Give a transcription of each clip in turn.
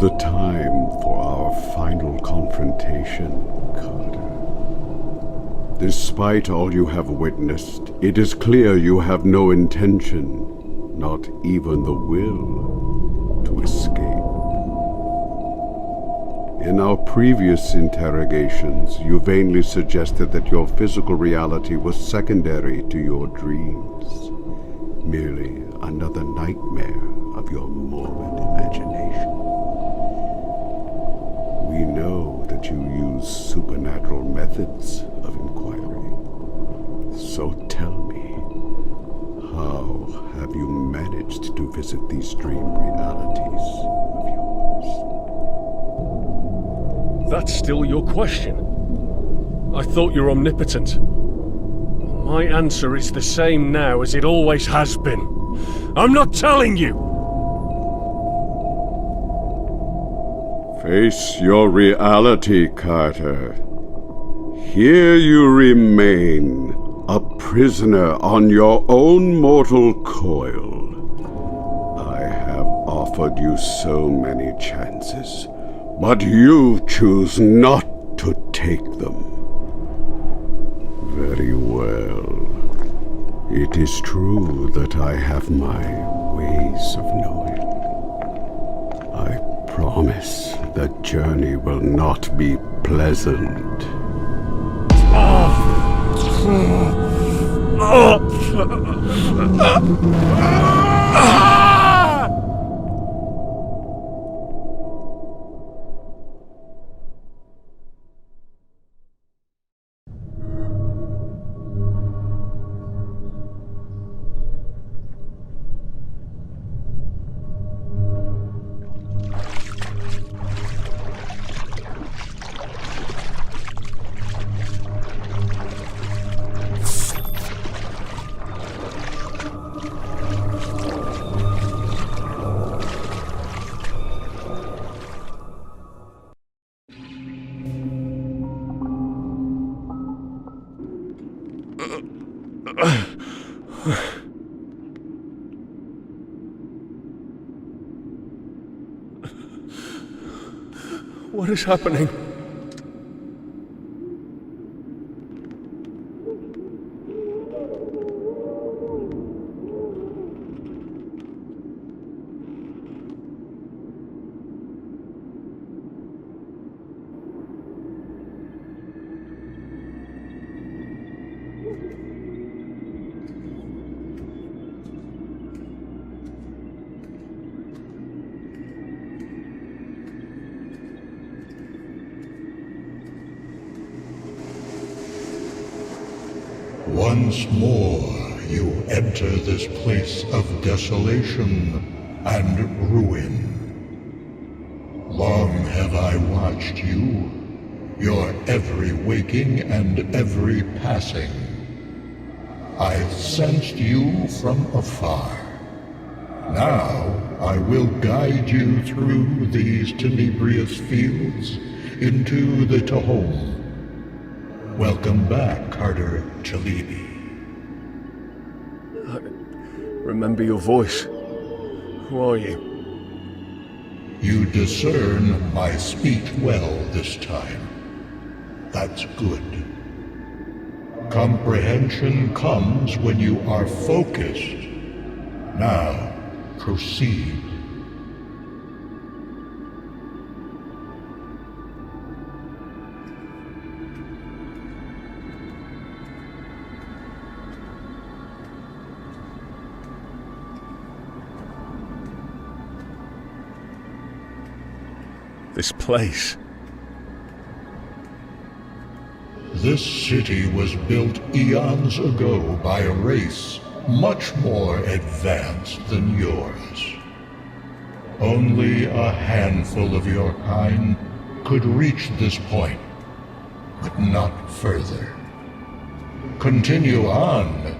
the time for our final confrontation, Carter. Despite all you have witnessed, it is clear you have no intention, not even the will, to escape. In our previous interrogations, you vainly suggested that your physical reality was secondary to your dreams, merely another nightmare of your morbid imagination. We know that you use supernatural methods of inquiry. So tell me, how have you managed to visit these dream realities of yours? That's still your question? I thought you're omnipotent. My answer is the same now as it always has been. I'm not telling you! Face your reality, Carter. Here you remain, a prisoner on your own mortal coil. I have offered you so many chances, but you choose not to take them. Very well. It is true that I have my ways of knowing. I promise the journey will not be pleasant. What is happening? Once more you enter this place of desolation and ruin. Long have I watched you, your every waking and every passing. I sensed you from afar. Now I will guide you through these tenebrious fields into the Tahom. Welcome back, Carter Chalibi. I remember your voice. Who are you? You discern my speech well this time. That's good. Comprehension comes when you are focused. Now, proceed. This place. This city was built eons ago by a race much more advanced than yours. Only a handful of your kind could reach this point, but not further. Continue on.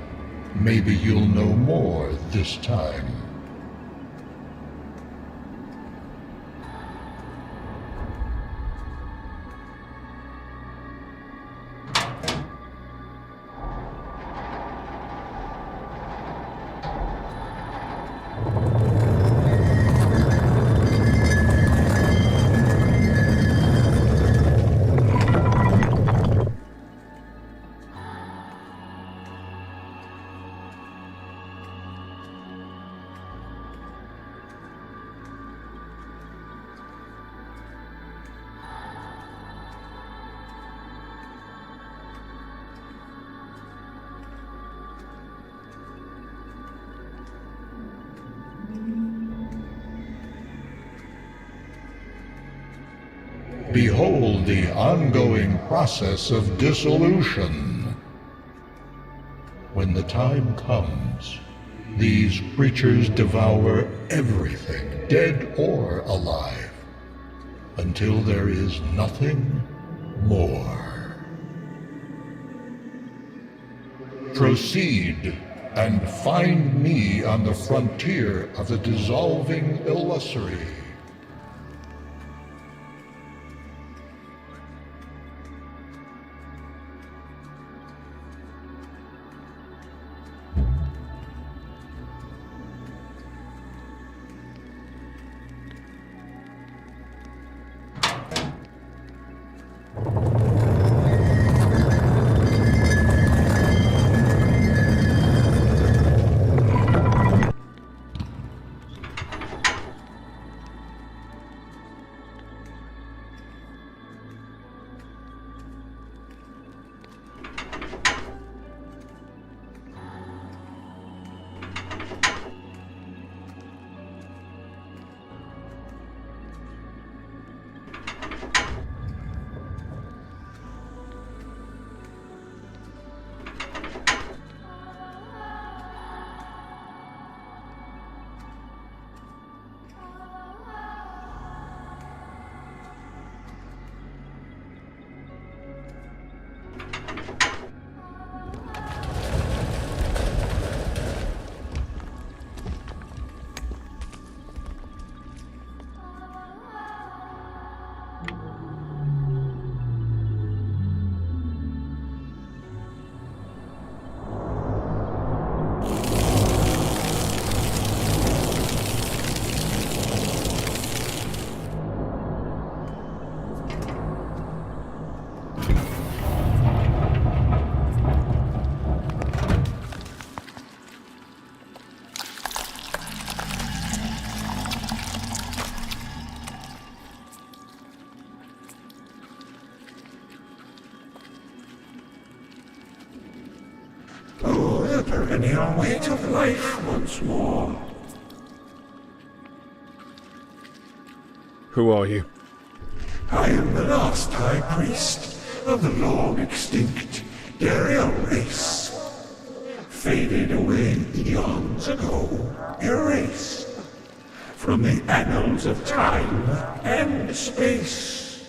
Maybe you'll know more this time. behold the ongoing process of dissolution. When the time comes, these creatures devour everything, dead or alive, until there is nothing more. Proceed and find me on the frontier of the dissolving illusory. The perennial weight of life once more. Who are you? I am the last High Priest of the long extinct Dariel race. Faded away eons ago, erased from the annals of time and space.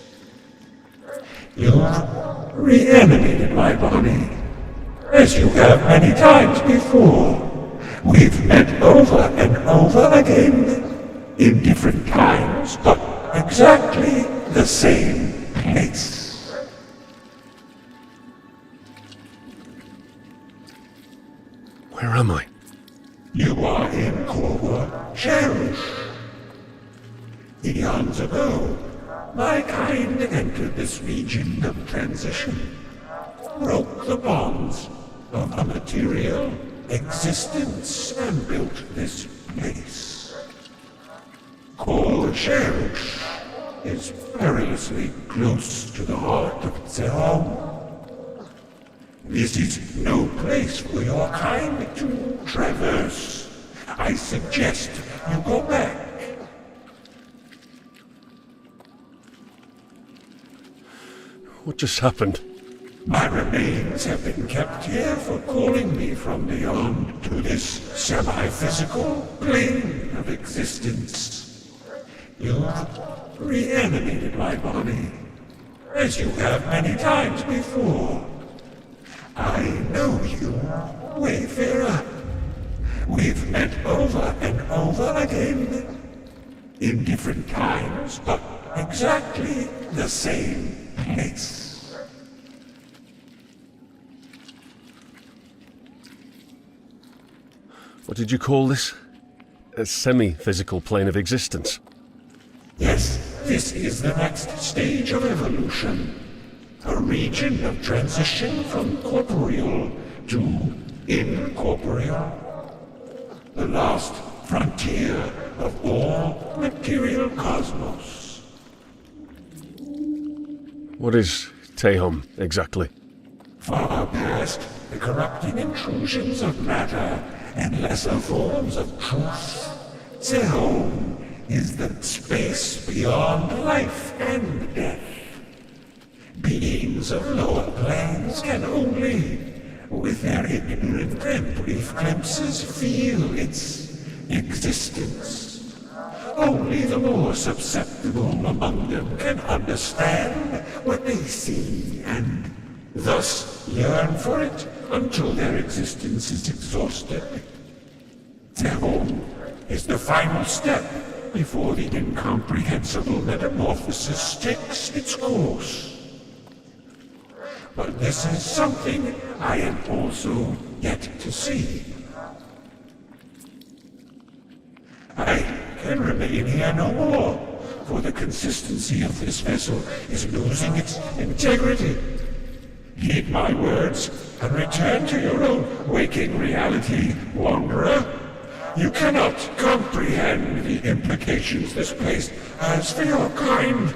You've reanimated my body, as you have many times before. We've met over and over again, in different times, but exactly the same place. Where am I? You are in Korwa Cherush. Eons ago, my kind entered this region of transition, broke the bonds of a material existence, and built this place. Korwa Cherush is perilously close to the heart of Zerong. This is no place for your kind to traverse. I suggest you go back. What just happened? My remains have been kept here for calling me from beyond to this semi-physical plane of existence. You've reanimated my body, as you have many times before. I know you, Wayfarer. We've met over and over again, in different times, but exactly the same place. What did you call this? A semi-physical plane of existence? Yes, this is the next stage of evolution. A region of transition from corporeal to incorporeal. The last frontier of all material cosmos. What is Tehom, exactly? Far past the corrupting intrusions of matter and lesser forms of truth, Tehom is the space beyond life and death. Beings of lower planes can only, with their ignorant and brief glimpses, feel its existence. Only the more susceptible among them can understand what they see and thus yearn for it until their existence is exhausted. Their home is the final step before the incomprehensible metamorphosis takes its course. But this is something I am also yet to see. I can remain here no more, for the consistency of this vessel is losing its integrity. Heed my words and return to your own waking reality, wanderer. You cannot comprehend the implications this place has for your kind.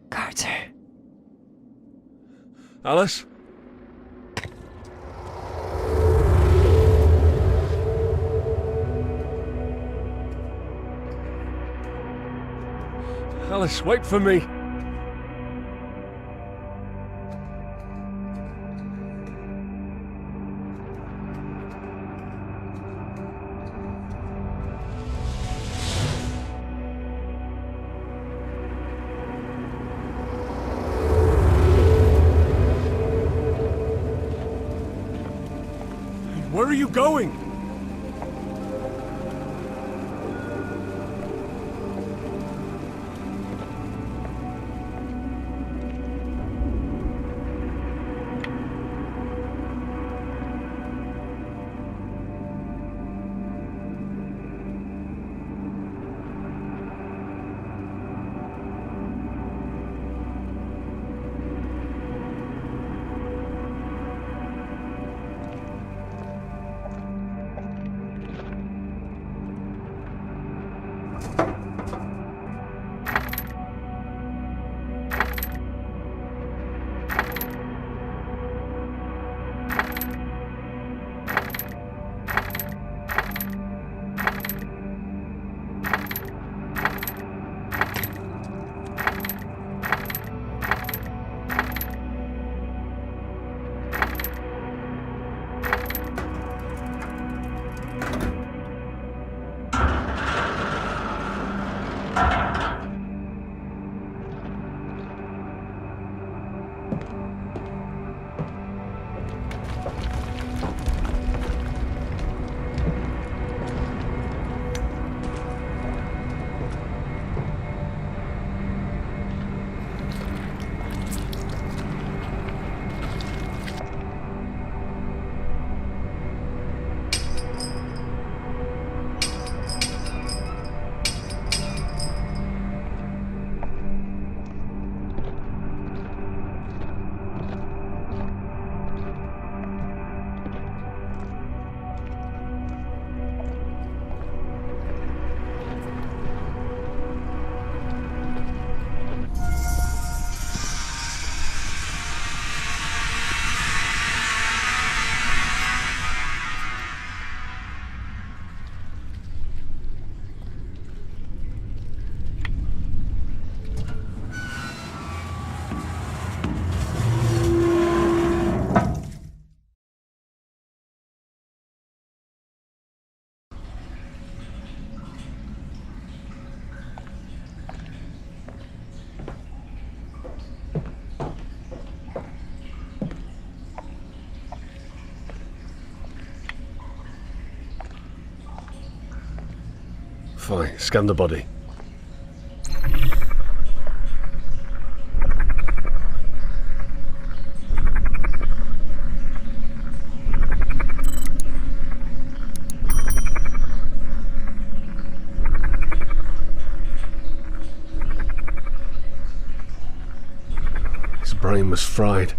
Carter. Alice? Alice, wait for me. Where are you going? Fine, scan the body. brain was fried.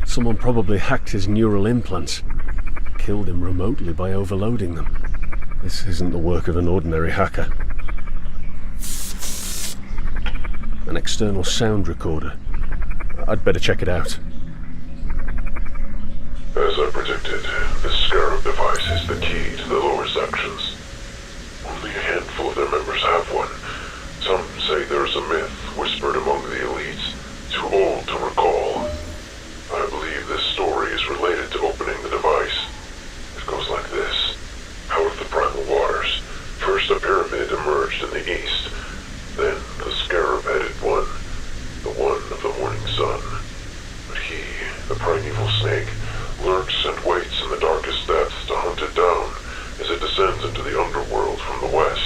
Someone probably hacked his neural implants. Killed him remotely by overloading them. This isn't the work of an ordinary hacker. An external sound recorder. I'd better check it out. As I predicted, this Scarab device is the key to the lower sections. Only a handful of their members have one. Some say there's a myth whispered among the elites, too old to recall. I believe this story is related to opening the device. It goes like this. Out of the primal waters, first a pyramid emerged in the east. Then the Scarab-headed one, the one of the morning sun. But he, the primeval snake, lurks and waits in the darkest depths to hunt it down as it descends into the underworld from the west.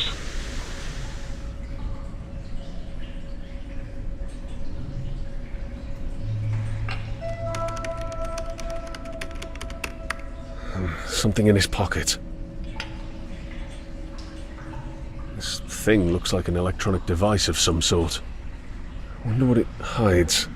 Something in his pocket. This thing looks like an electronic device of some sort. I wonder what it hides.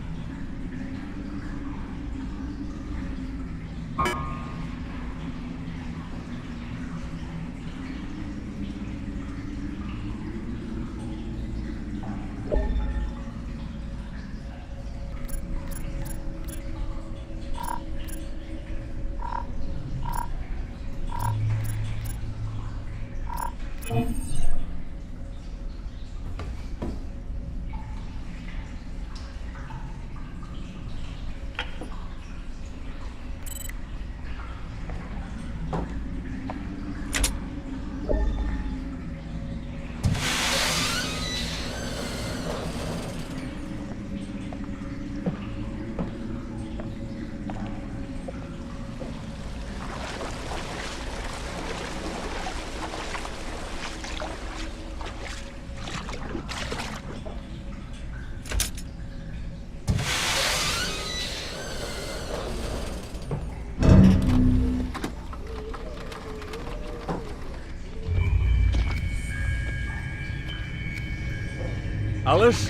Alice?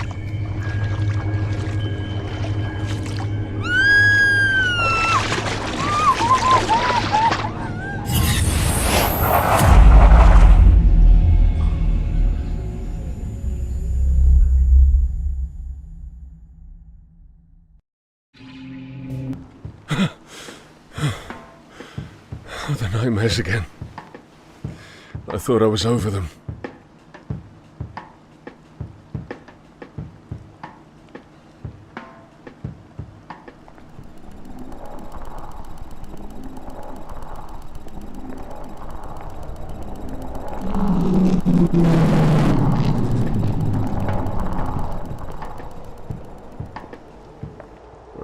Oh, the nightmares again. I thought I was over them.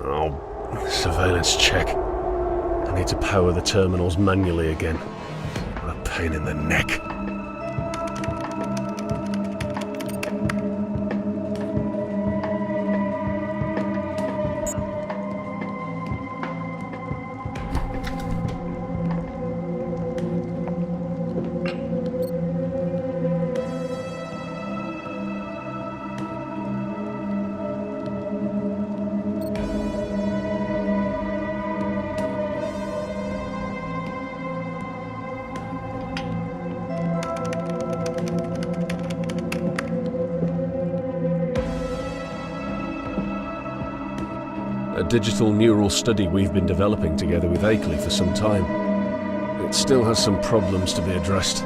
Oh, surveillance check. I need to power the terminals manually again. What a pain in the neck. A digital neural study we've been developing together with Akeley for some time. It still has some problems to be addressed.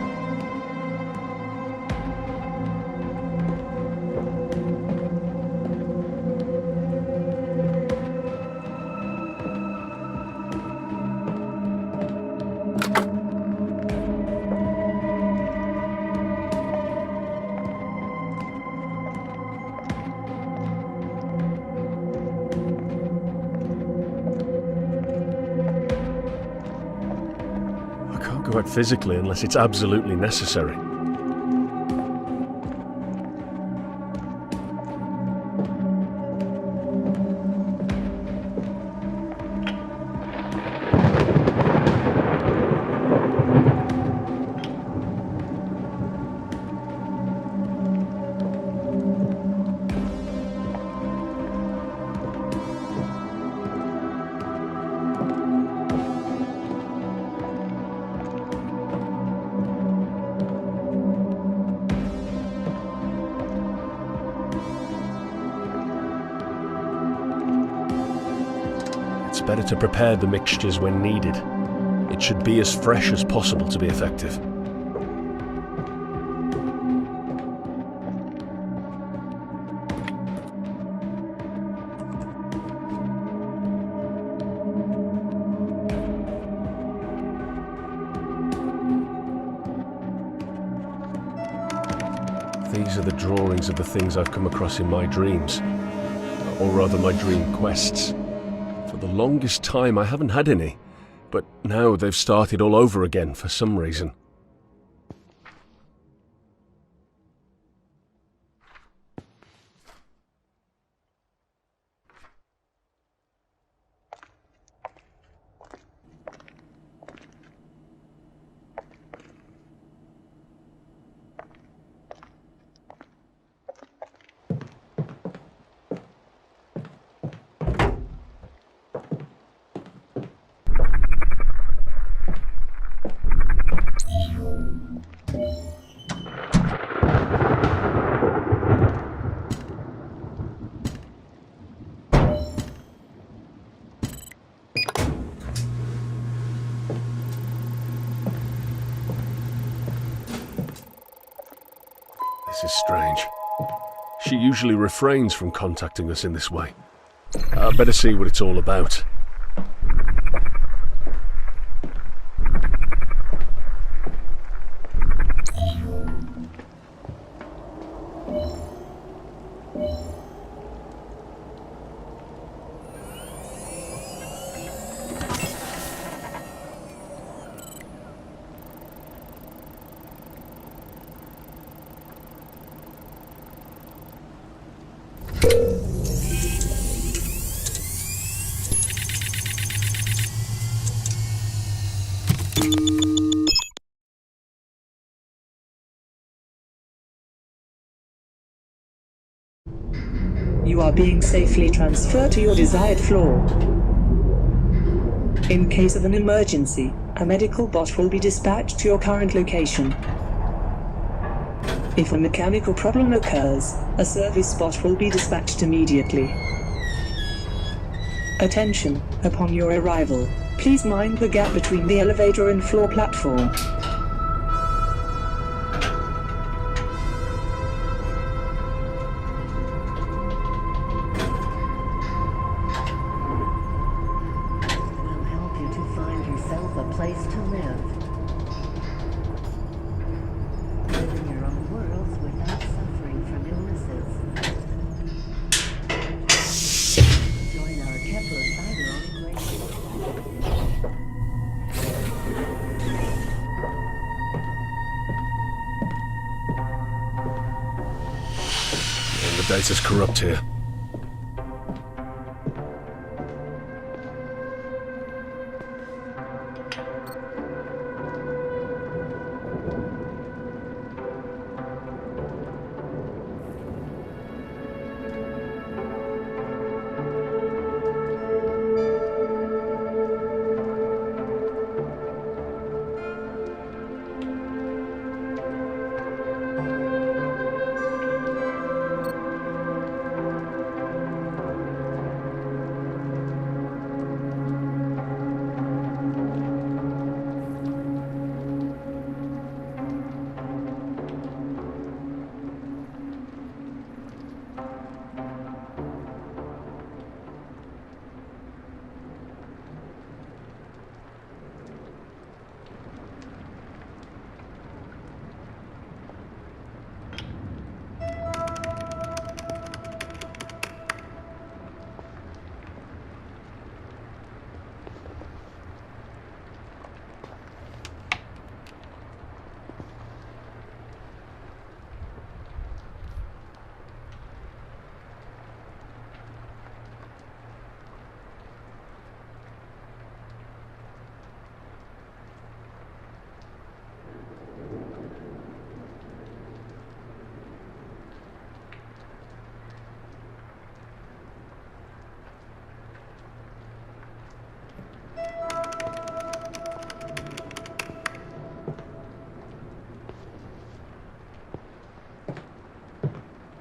Go out physically unless it's absolutely necessary. better to prepare the mixtures when needed. It should be as fresh as possible to be effective. These are the drawings of the things I've come across in my dreams. Or rather, my dream quests. For the longest time I haven't had any, but now they've started all over again for some reason. This is strange. She usually refrains from contacting us in this way. I'd better see what it's all about. You are being safely transferred to your desired floor. In case of an emergency, a medical bot will be dispatched to your current location. If a mechanical problem occurs, a service bot will be dispatched immediately. Attention, upon your arrival, please mind the gap between the elevator and floor platform. The data's corrupt here.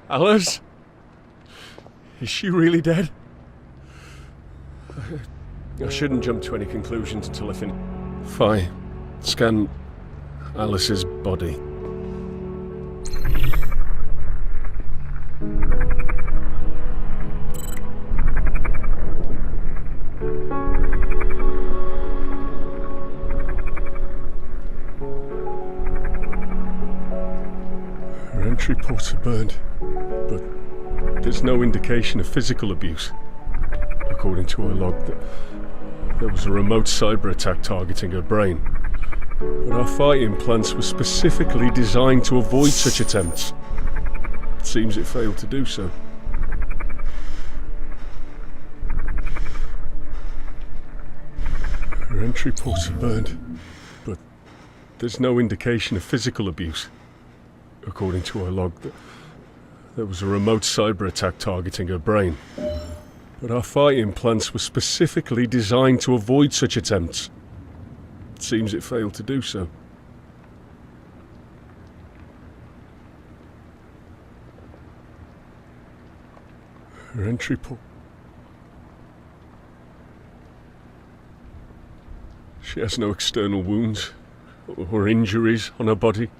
Alice? Is she really dead? I shouldn't jump to any conclusions until I finish. Fine. Scan Alice's body. Her entry ports are burned, but there's no indication of physical abuse. According to her log, there was a remote cyber attack targeting her brain. But our fight implants were specifically designed to avoid such attempts. It seems it failed to do so. Her entry ports are burned, but there's no indication of physical abuse. According to her log, there was a remote cyber attack targeting her brain. But our fight implants were specifically designed to avoid such attempts. It seems it failed to do so. Her entry port. She has no external wounds or injuries on her body.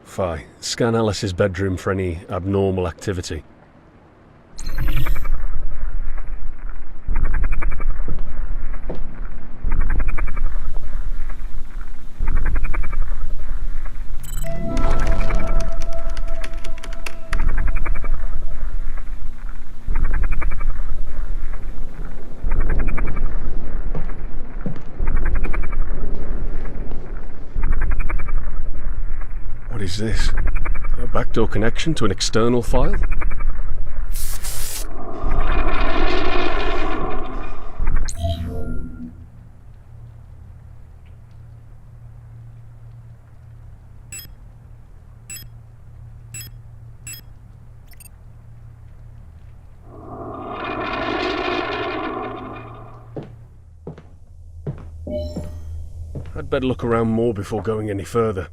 Phi, scan Alice's bedroom for any abnormal activity. What is this? A backdoor connection to an external file? I'd better look around more before going any further.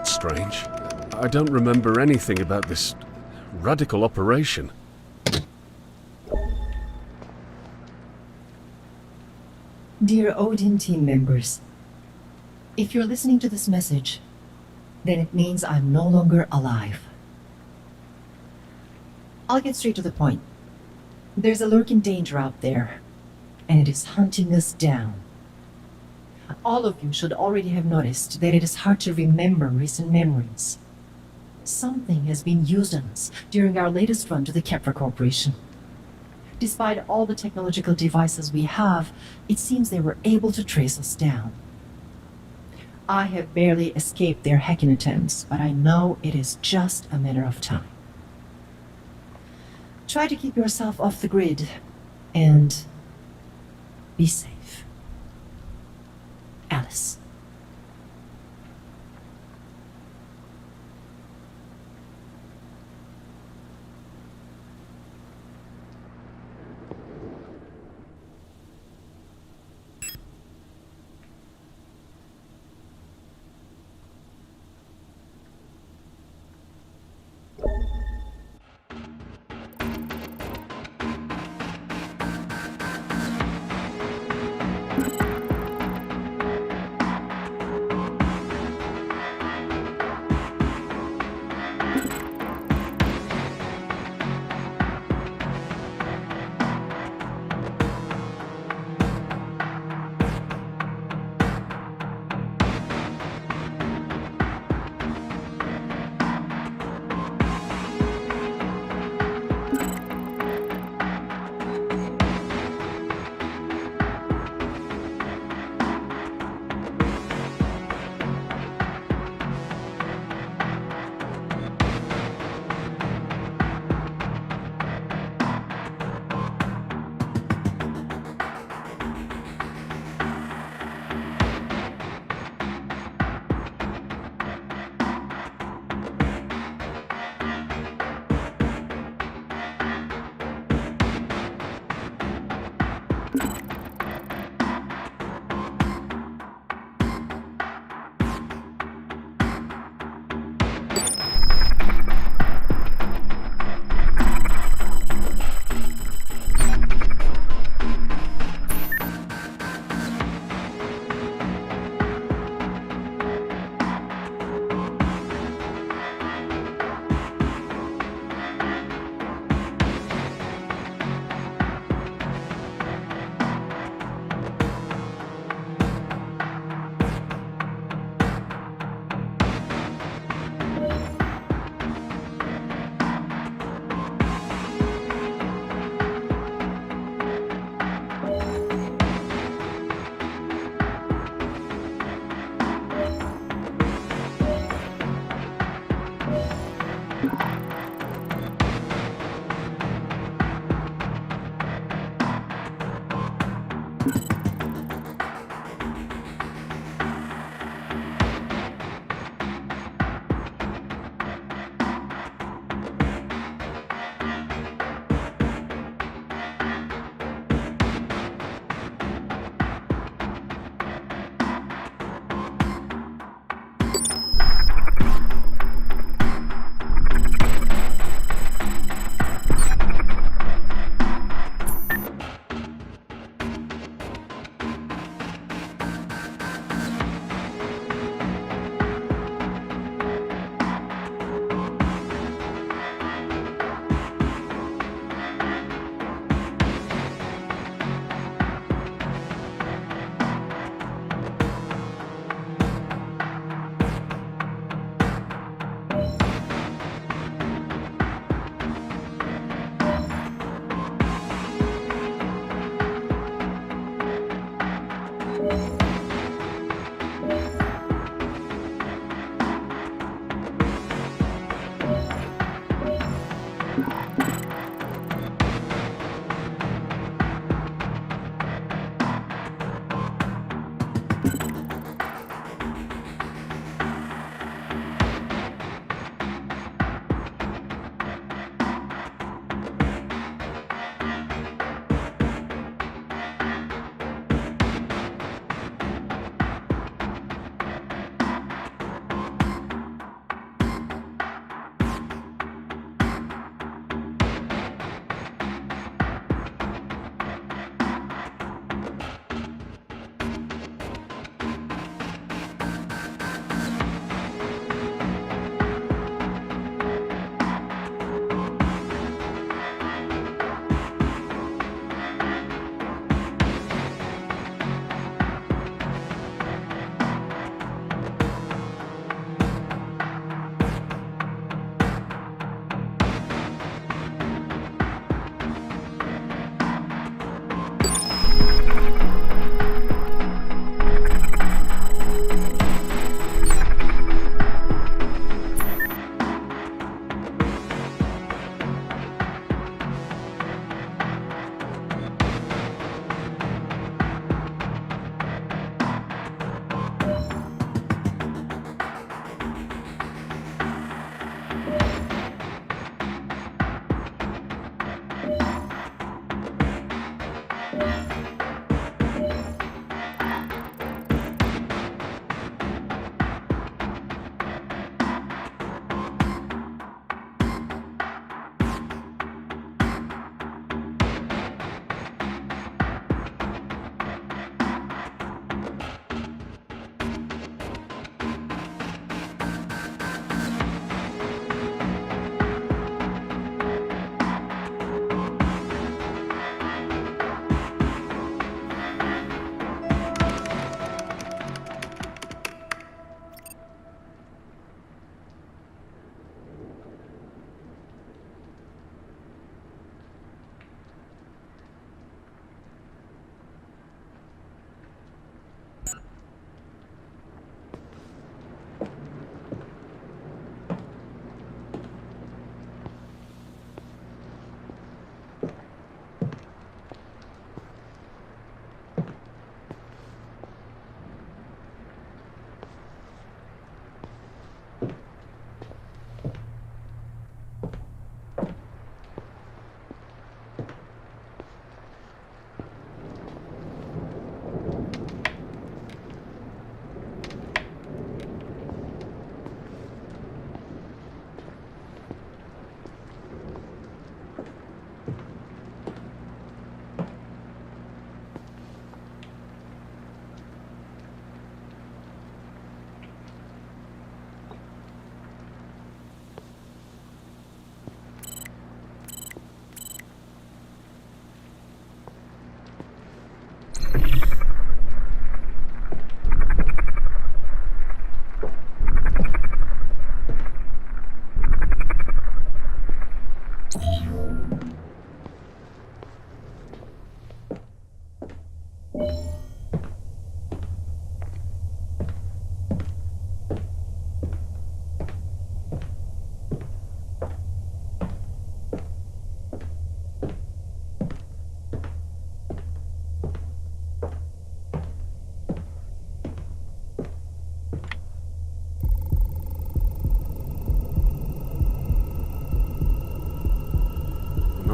That's strange. I don't remember anything about this radical operation. Dear Odin team members, if you're listening to this message, then it means I'm no longer alive. I'll get straight to the point. There's a lurking danger out there, and it is hunting us down. All of you should already have noticed that it is hard to remember recent memories. Something has been used on us during our latest run to the Kepler Corporation. Despite all the technological devices we have, it seems they were able to trace us down. I have barely escaped their hacking attempts, but I know it is just a matter of time. Try to keep yourself off the grid. And be safe. Alice.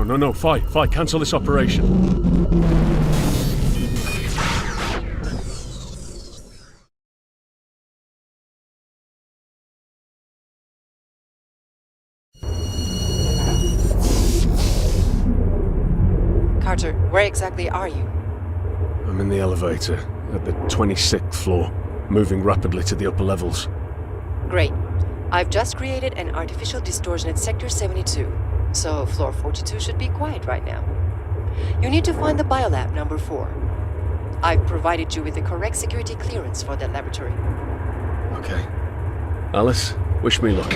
No, Fi, cancel this operation. Carter, where exactly are you? I'm in the elevator, at the 26th floor, moving rapidly to the upper levels. Great. I've just created an artificial distortion at Sector 72, so floor 42 should be quiet right now. You need to find the biolab number 4. I've provided you with the correct security clearance for that laboratory. Okay. Alice, wish me luck.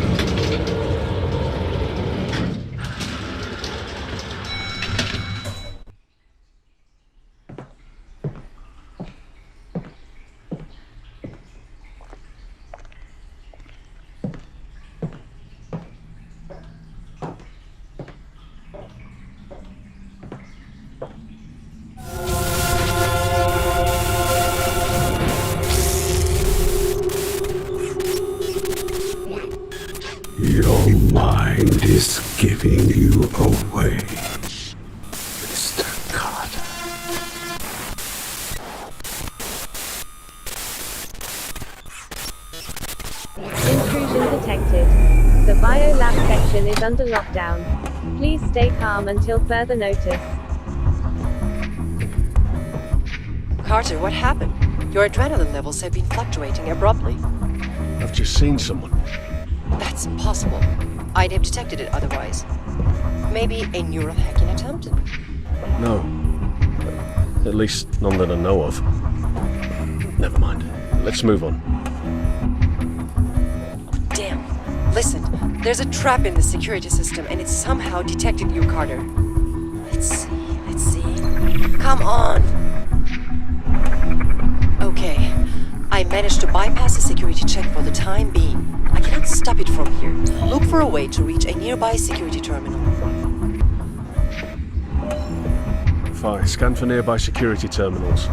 Your mind is giving you away, Mr. Carter. Intrusion detected. The biolab section is under lockdown. Please stay calm until further notice. Carter, what happened? Your adrenaline levels have been fluctuating abruptly. I've just seen someone. That's impossible. I'd have detected it otherwise. Maybe a neural hacking attempt? No. At least none that I know of. Never mind. Let's move on. Damn. Listen, there's a trap in the security system and it's somehow detected you, Carter. Let's see. Come on! Okay. I managed to bypass the security check for the time being. I cannot stop it from here. Look for a way to reach a nearby security terminal. Fi, scan for nearby security terminals.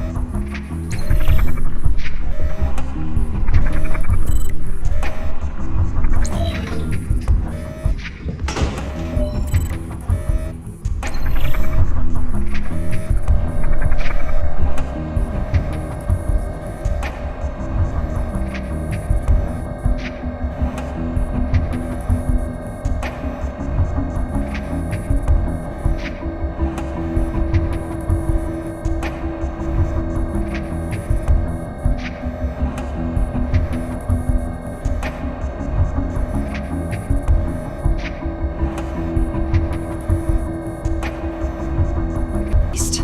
East.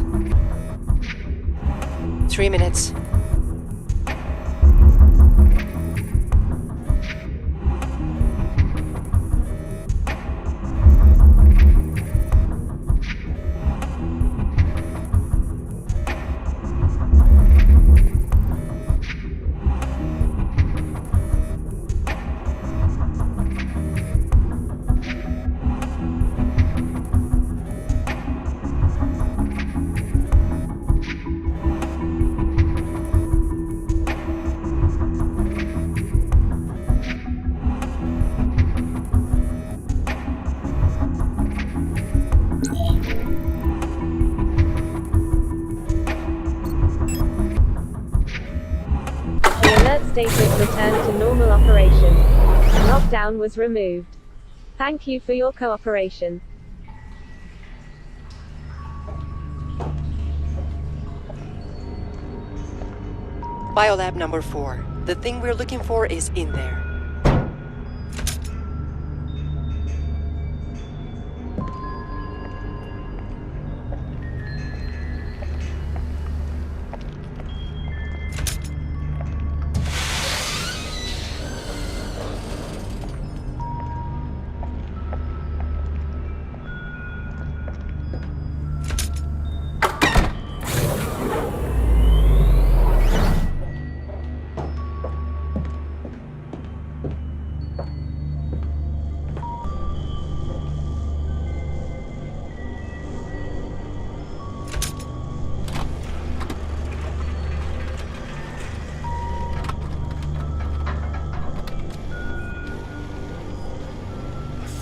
3 minutes. Status returned to normal operation. Lockdown was removed. Thank you for your cooperation. Biolab number 4. The thing we're looking for is in there.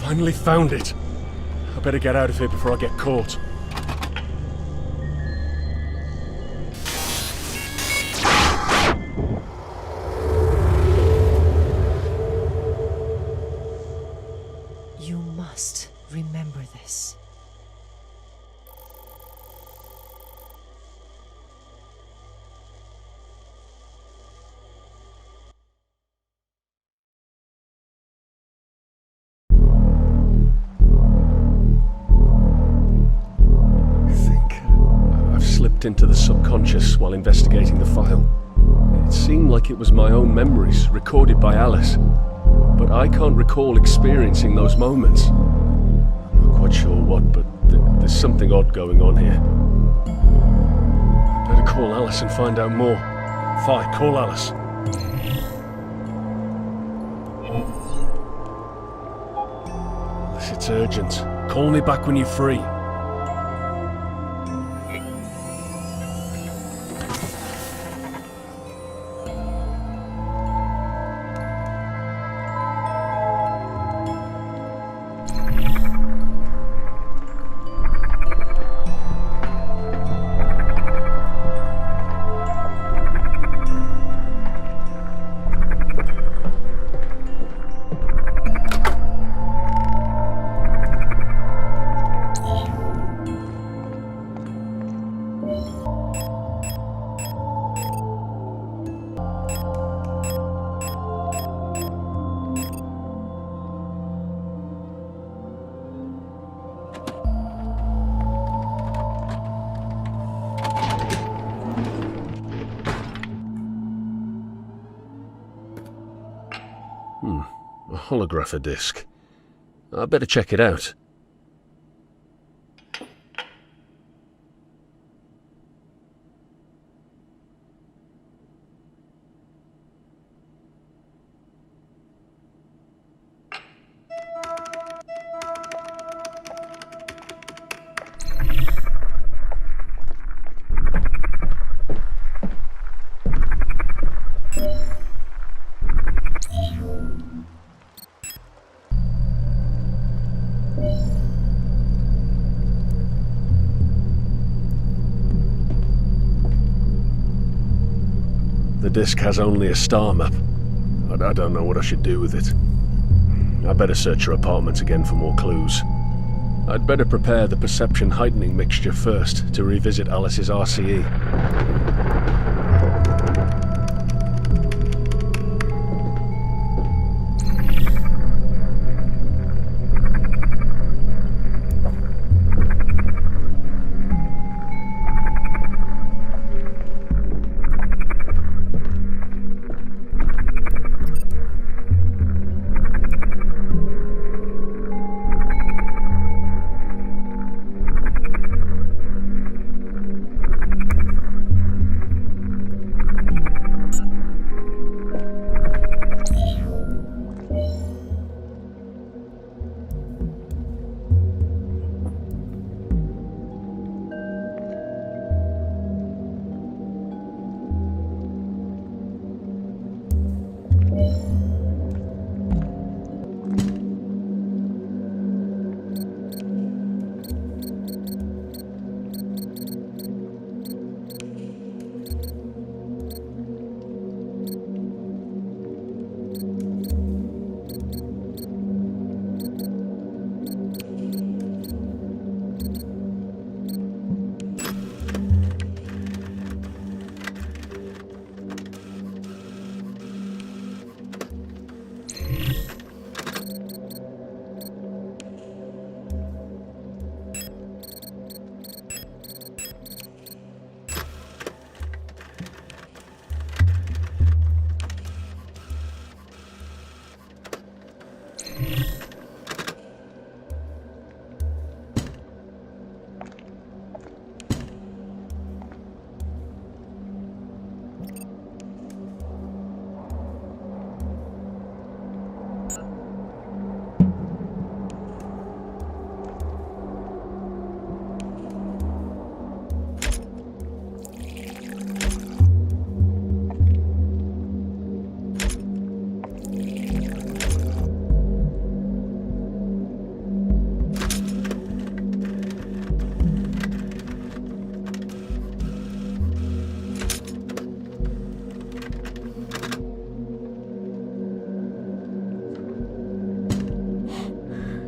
Finally found it. A better get out of here before I get caught. You must remember this. Into the subconscious while investigating the file. It seemed like it was my own memories, recorded by Alice, but I can't recall experiencing those moments. I'm not quite sure what, but there's something odd going on here. I better call Alice and find out more. Fine, call Alice. Alice, it's urgent. Call me back when you're free. A holographer disc. I better check it out. The disc has only a star map. I don't know what I should do with it. I better search her apartment again for more clues. I'd better prepare the perception heightening mixture first to revisit Alice's RCE.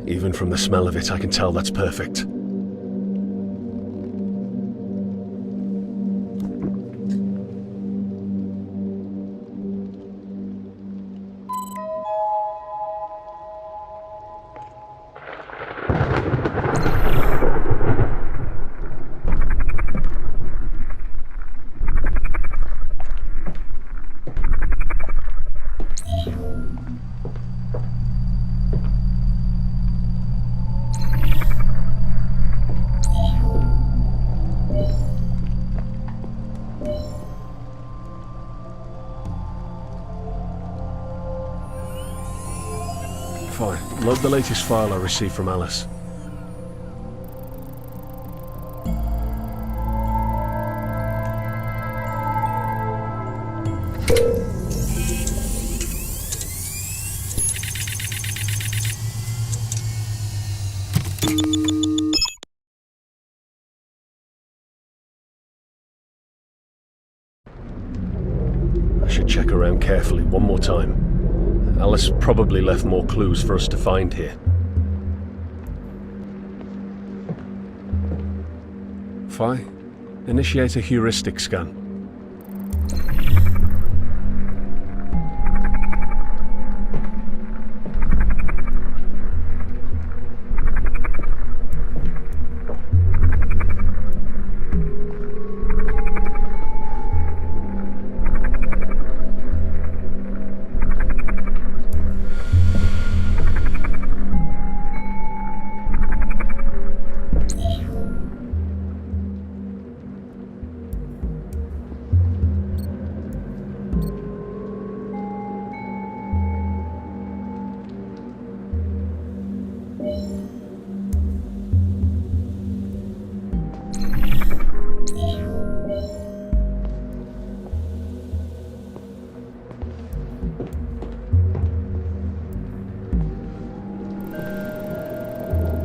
Even from the smell of it, I can tell that's perfect. Fine. Load the latest file I received from Alice. I should check around carefully one more time. Alice probably left more clues for us to find here. Phi, initiate a heuristic scan.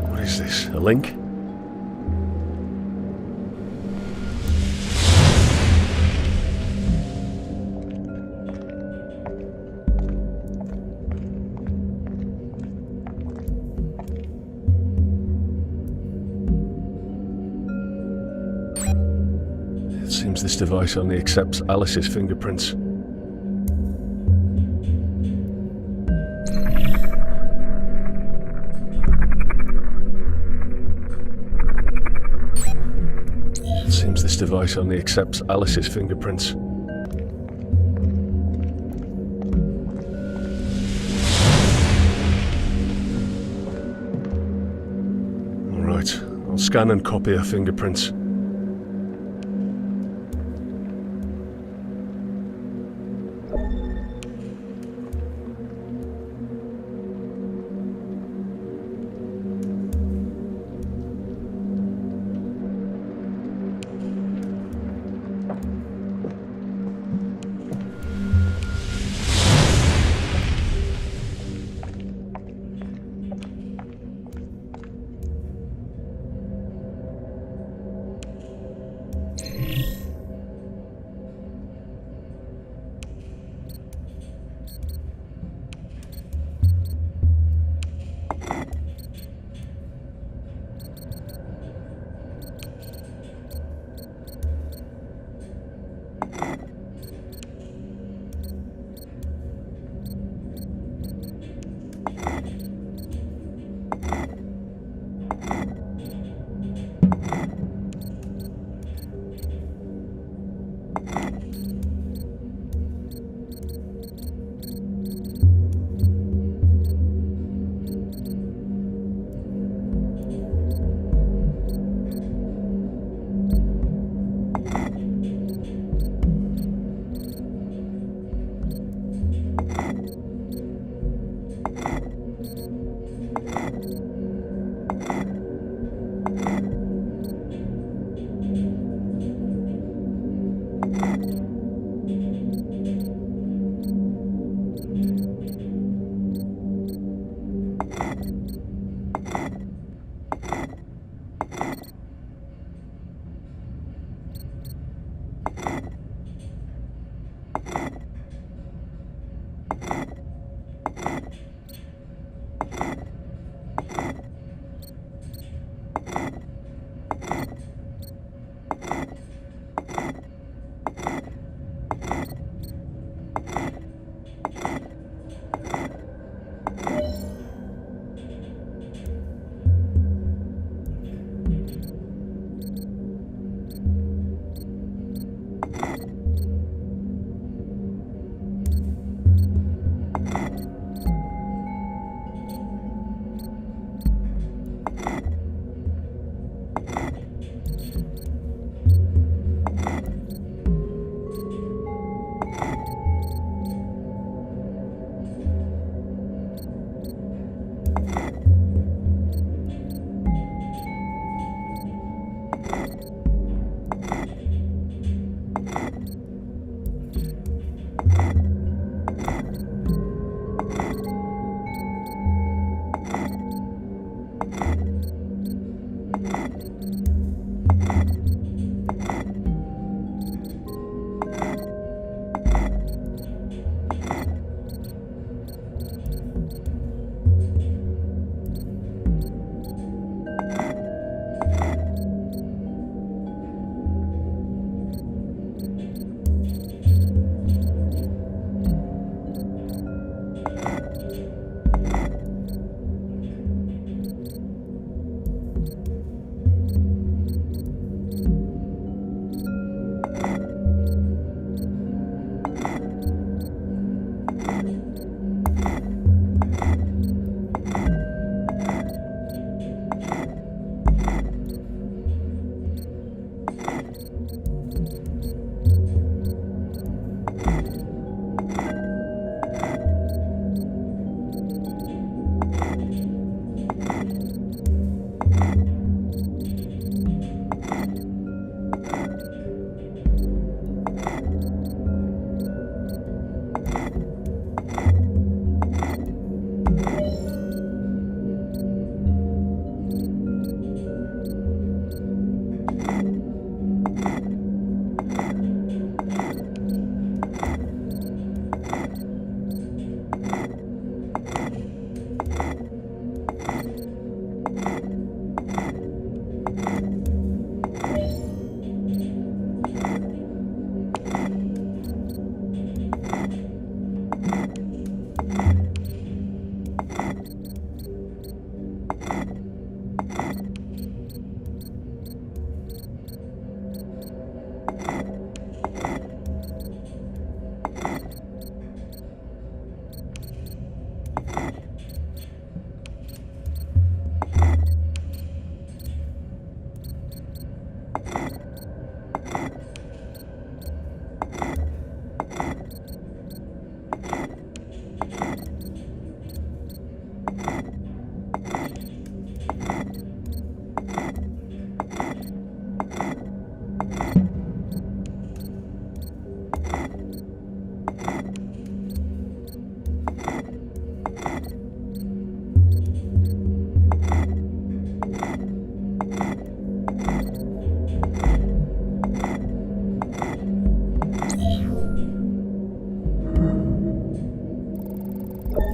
What is this? A link? It seems this device only accepts Alice's fingerprints. This device only accepts Alice's fingerprints. Alright, I'll scan and copy her fingerprints.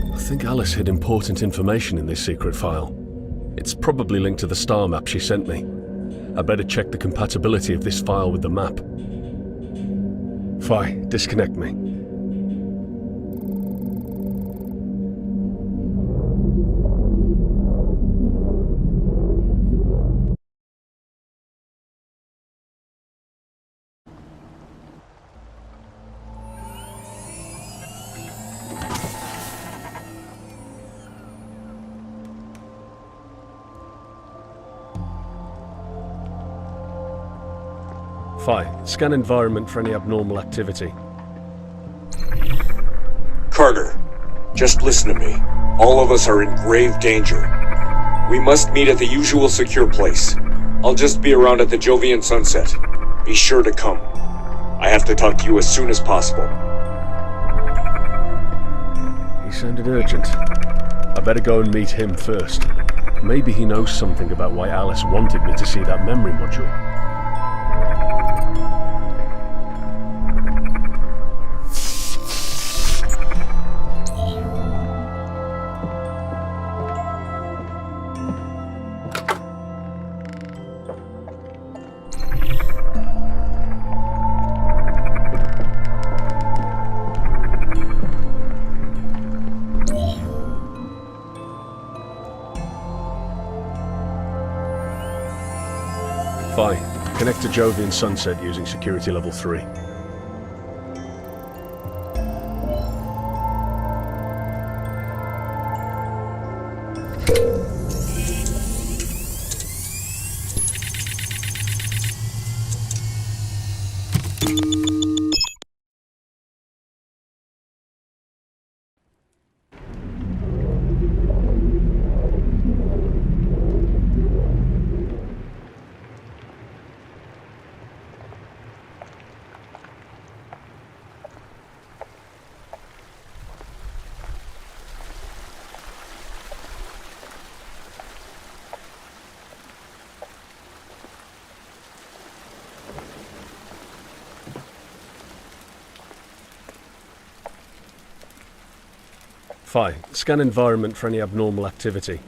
I think Alice hid important information in this secret file. It's probably linked to the star map she sent me. I better check the compatibility of this file with the map. Phi, disconnect me. Phi, scan environment for any abnormal activity. Carter, just listen to me. All of us are in grave danger. We must meet at the usual secure place. I'll just be around at the Jovian sunset. Be sure to come. I have to talk to you as soon as possible. He sounded urgent. I better go and meet him first. Maybe he knows something about why Alice wanted me to see that memory module. Phi, connect to Jovian Sunset using security level 3. Phi, scan environment for any abnormal activity.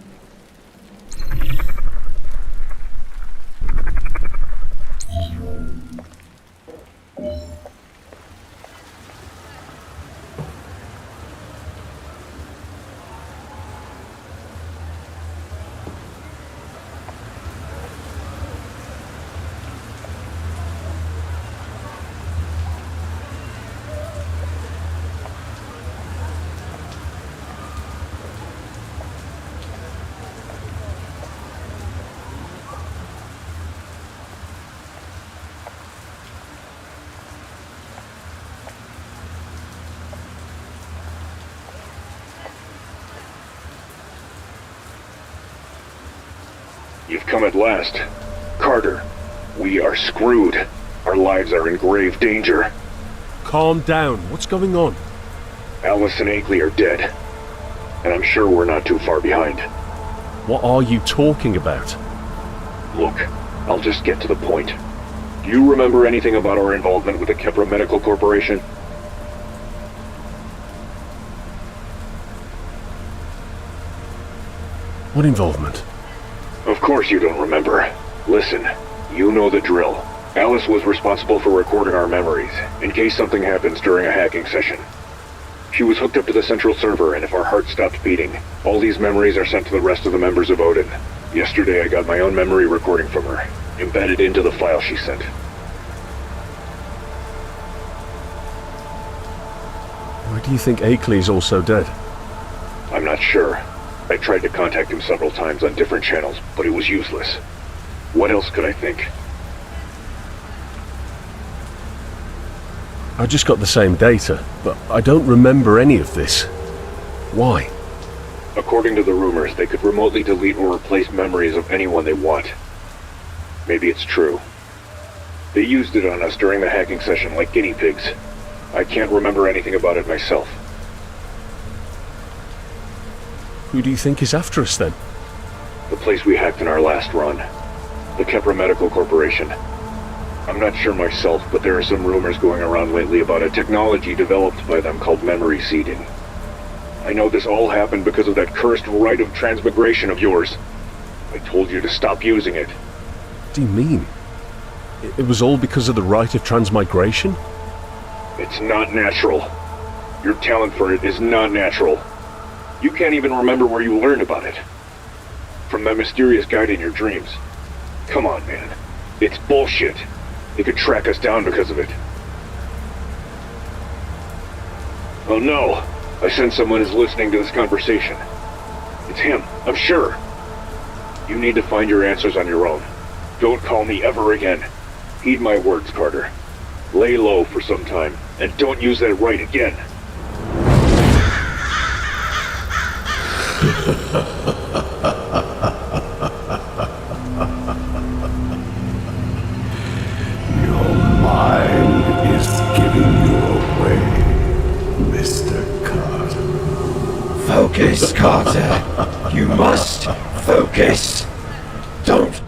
You've come at last. Carter, we are screwed. Our lives are in grave danger. Calm down. What's going on? Alice and Akeley are dead. And I'm sure we're not too far behind. What are you talking about? Look, I'll just get to the point. Do you remember anything about our involvement with the Kepra Medical Corporation? What involvement? Of course you don't remember. Listen, you know the drill. Alice was responsible for recording our memories, in case something happens during a hacking session. She was hooked up to the central server, and if our heart stopped beating, all these memories are sent to the rest of the members of Odin. Yesterday I got my own memory recording from her, embedded into the file she sent. Why do you think Akeley's also dead? I'm not sure. I tried to contact him several times on different channels, but it was useless. What else could I think? I just got the same data, but I don't remember any of this. Why? According to the rumors, they could remotely delete or replace memories of anyone they want. Maybe it's true. They used it on us during the hacking session like guinea pigs. I can't remember anything about it myself. Who do you think is after us then? The place we hacked in our last run. The Kepra Medical Corporation. I'm not sure myself, but there are some rumors going around lately about a technology developed by them called memory seeding. I know this all happened because of that cursed rite of transmigration of yours. I told you to stop using it. What do you mean? It was all because of the rite of transmigration? It's not natural. Your talent for it is not natural. You can't even remember where you learned about it. From that mysterious guide in your dreams. Come on, man. It's bullshit. They could track us down because of it. Oh no! I sense someone is listening to this conversation. It's him, I'm sure. You need to find your answers on your own. Don't call me ever again. Heed my words, Carter. Lay low for some time, and don't use that right again. Your mind is giving you away, Mr. Carter. Focus, Carter. You must focus. Don't.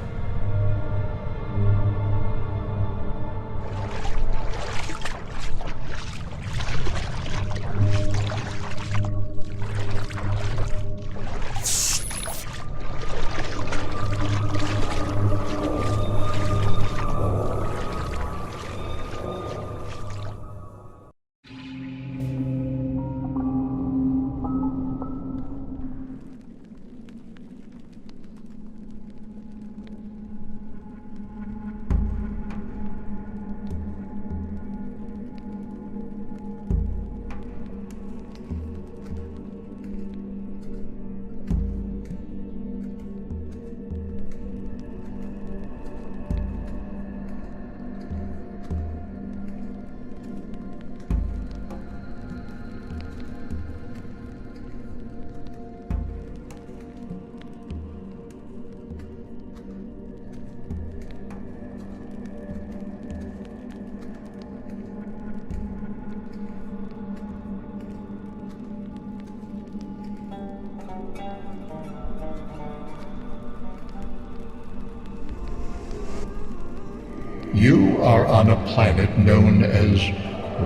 You are on a planet known as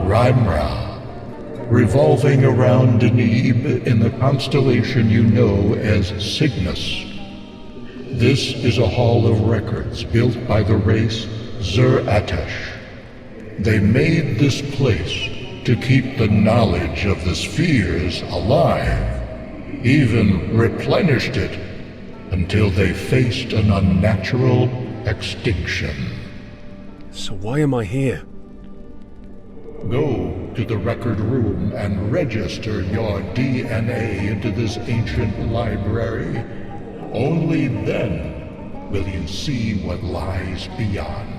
Rymra, revolving around Deneb in the constellation you know as Cygnus. This is a hall of records built by the race Zur-Atesh. They made this place to keep the knowledge of the spheres alive, even replenished it until they faced an unnatural extinction. So why am I here? Go to the record room and register your DNA into this ancient library. Only then will you see what lies beyond.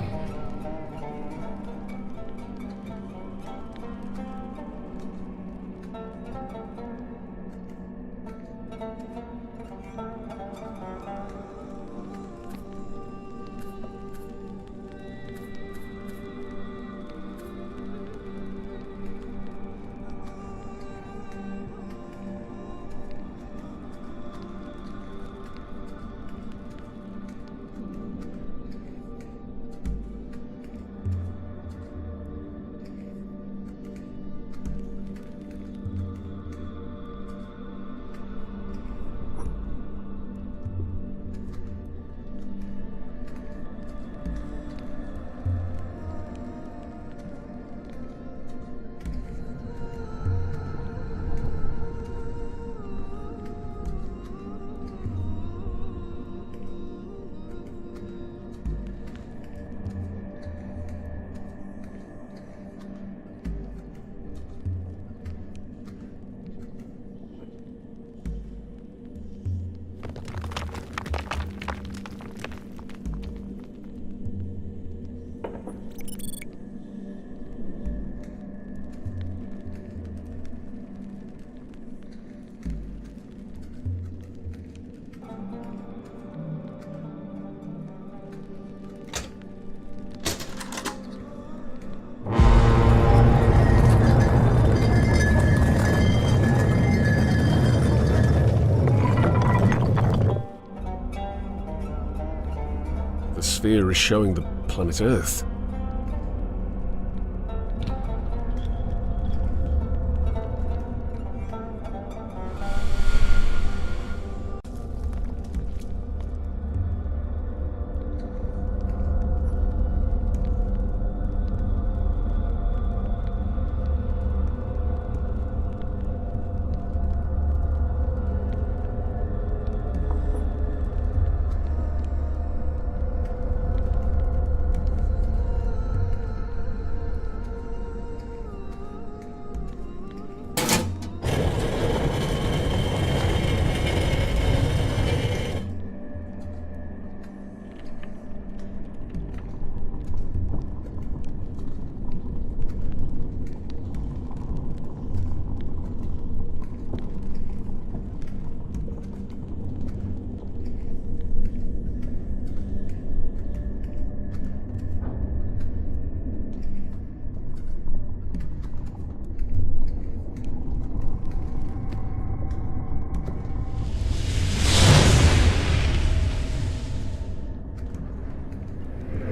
sphere is showing the planet Earth.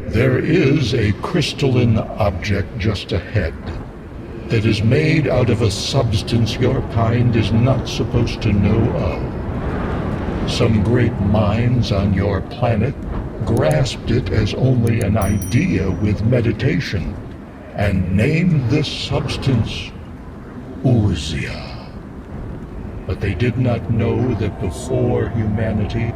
There is a crystalline object just ahead that is made out of a substance your kind is not supposed to know of. Some great minds on your planet grasped it as only an idea with meditation and named this substance Urzia. But they did not know that before humanity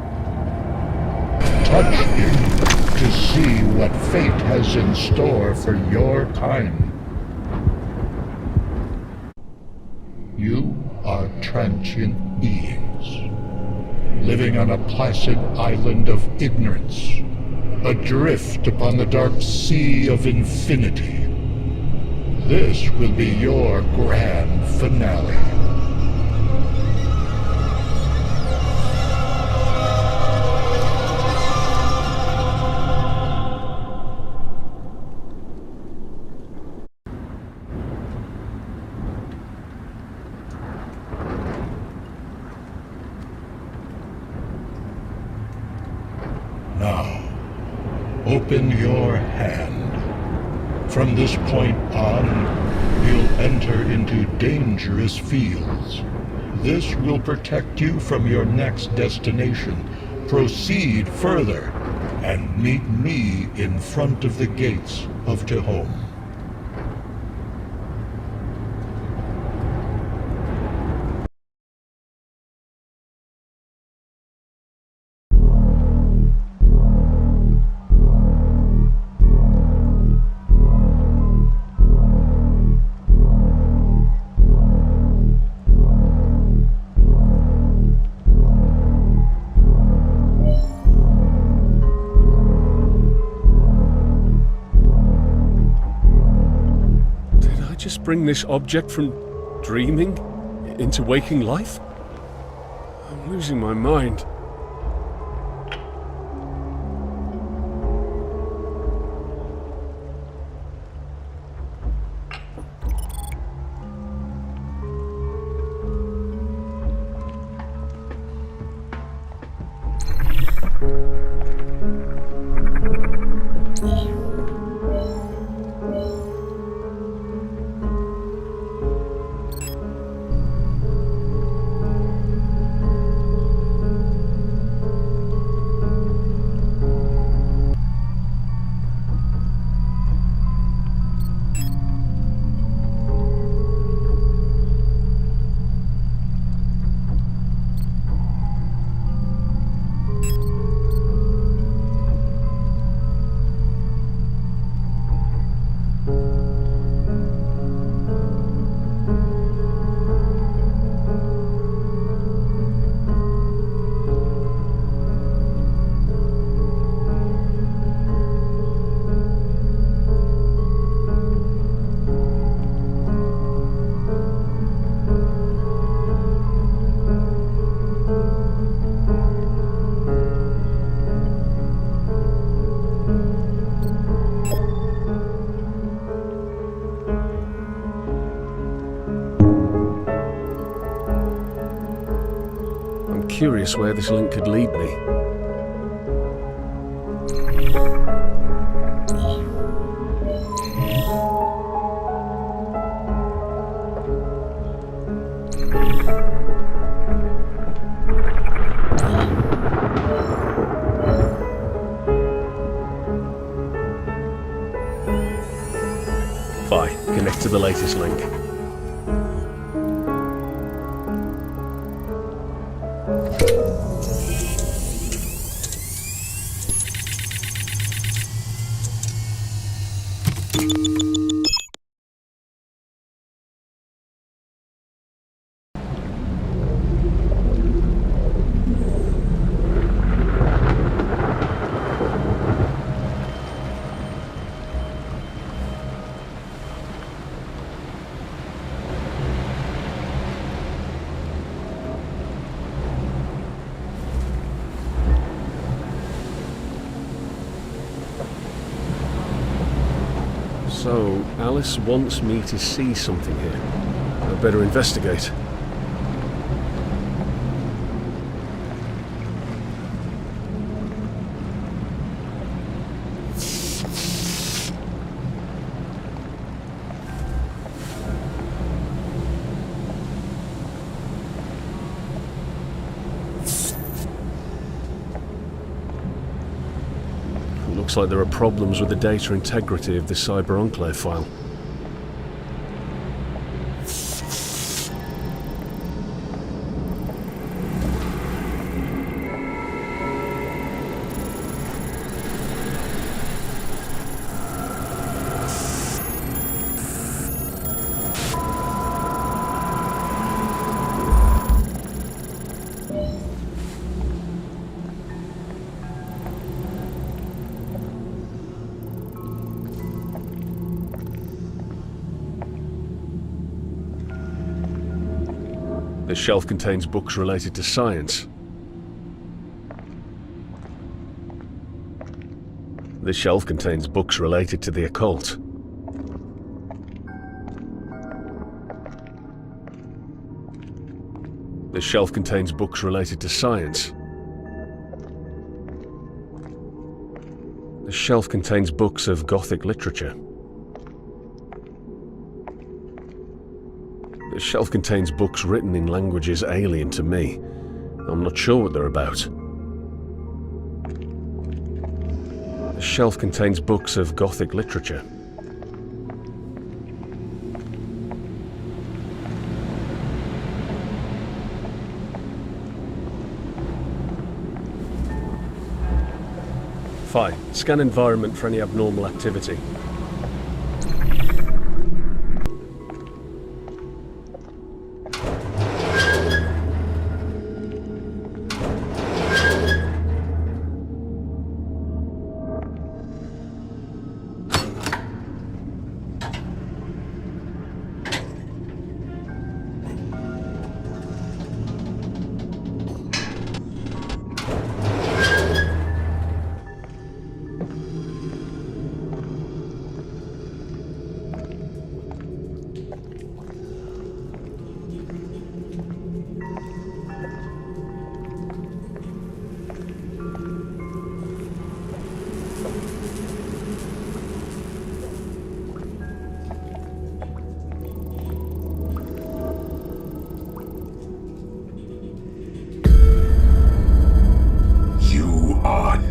touched it to see what fate has in store for your kind. You are transient beings, living on a placid island of ignorance, adrift upon the dark sea of infinity. This will be your grand finale. Now, open your hand. From this point on, you'll enter into dangerous fields. This will protect you from your next destination. Proceed further, and meet me in front of the gates of Tehom. Just bring this object from dreaming into waking life? I'm losing my mind. Curious where this link could lead me. Fine. Connect to the latest link. So, Alice wants me to see something here. I better investigate. Looks like there are problems with the data integrity of the Cyber Enclave file. The shelf contains books related to science. The shelf contains books related to the occult. The shelf contains books related to science. The shelf contains books of Gothic literature. The shelf contains books written in languages alien to me. I'm not sure what they're about. The shelf contains books of Gothic literature. Fine. Scan environment for any abnormal activity.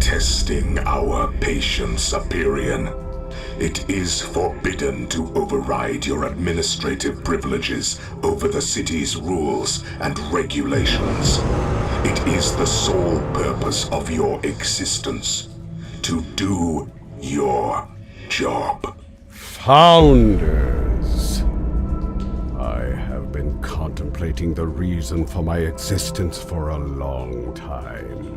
Testing our patience, Superior. It is forbidden to override your administrative privileges over the city's rules and regulations. It is the sole purpose of your existence to do your job. Founders! I have been contemplating the reason for my existence for a long time.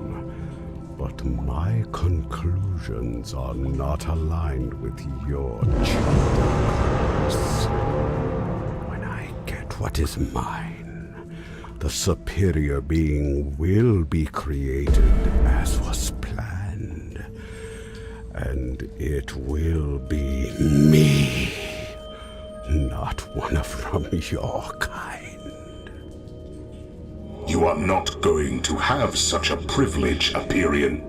But my conclusions are not aligned with your choice. When I get what is mine, the superior being will be created as was planned. And it will be me, not one from your kind. You are not going to have such a privilege, Superior.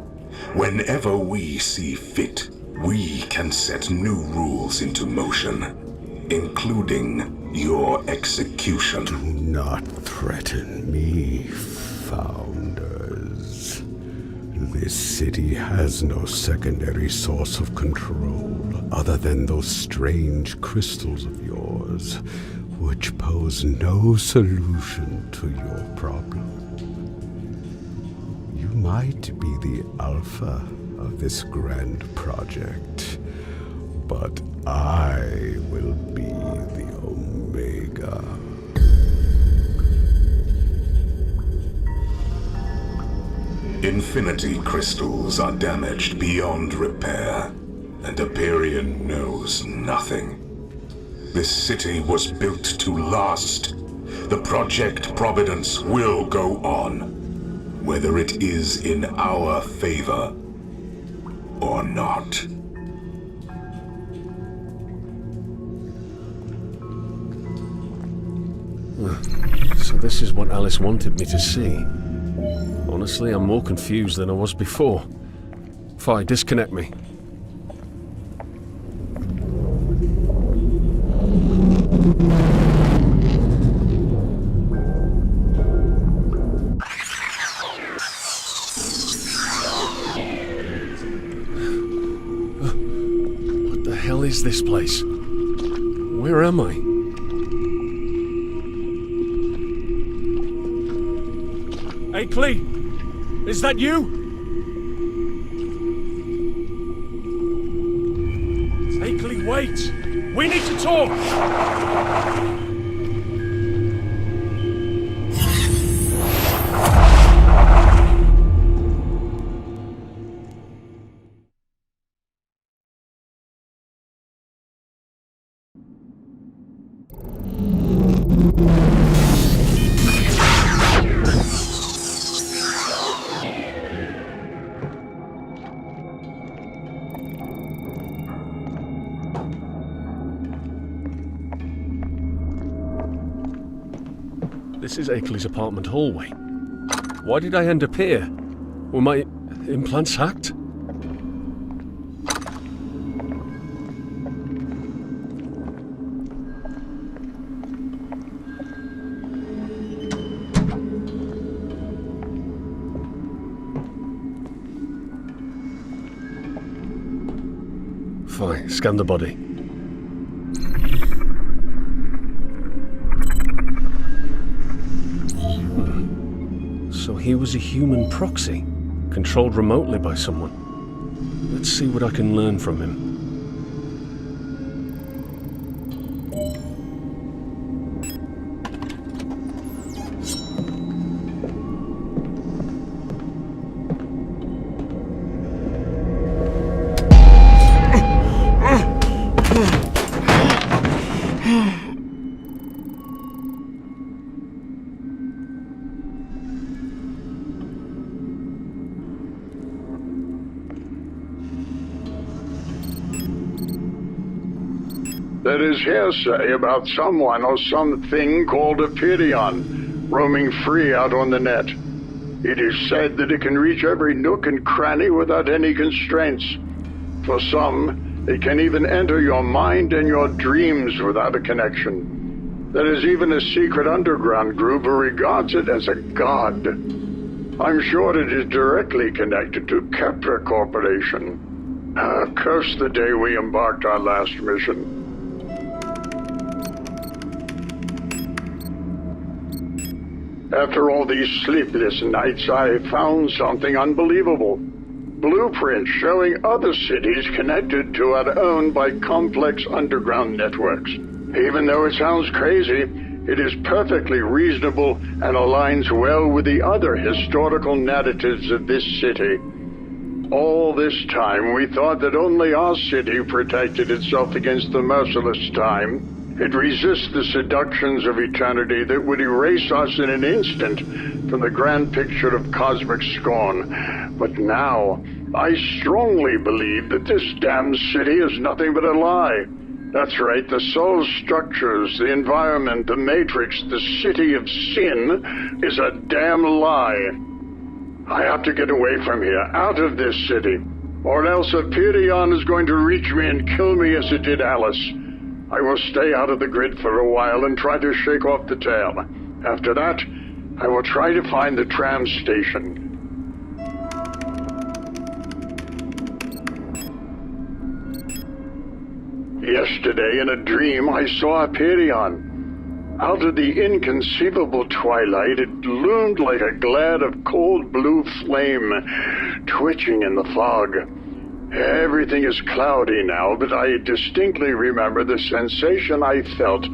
Whenever we see fit, we can set new rules into motion, including your execution. Do not threaten me, Founders. This city has no secondary source of control other than those strange crystals of yours, which pose no solution to your problem. You might be the alpha of this grand project, but I will be the Omega. Infinity crystals are damaged beyond repair, and Hyperion knows nothing. This city was built to last. The Project Providence will go on, whether it is in our favor or not. So this is what Alice wanted me to see. Honestly, I'm more confused than I was before. Phi, disconnect me. What the hell is this place? Where am I? Hey, Clee! Is that you? Hey, Clee, wait! We need to talk! This is Akeley's apartment hallway. Why did I end up here? Were my implants hacked? Fine, scan the body. So he was a human proxy, controlled remotely by someone. Let's see what I can learn from him. There is hearsay about someone or something called Hyperion roaming free out on the net. It is said that it can reach every nook and cranny without any constraints. For some, it can even enter your mind and your dreams without a connection. There is even a secret underground group who regards it as a god. I'm sure it is directly connected to Kepler Corporation. Curse the day we embarked our last mission. After all these sleepless nights, I found something unbelievable. Blueprints showing other cities connected to and owned by complex underground networks. Even though it sounds crazy, it is perfectly reasonable and aligns well with the other historical narratives of this city. All this time, we thought that only our city protected itself against the merciless time. It resists the seductions of eternity that would erase us in an instant from the grand picture of cosmic scorn. But now, I strongly believe that this damned city is nothing but a lie. That's right, the soul structures, the environment, the matrix, the city of sin is a damn lie. I have to get away from here, out of this city, or else Aperion is going to reach me and kill me as it did Alice. I will stay out of the grid for a while and try to shake off the tail. After that, I will try to find the tram station. Yesterday, in a dream, I saw Aperion. Out of the inconceivable twilight, it loomed like a glad of cold blue flame, twitching in the fog. Everything is cloudy now, but I distinctly remember the sensation I felt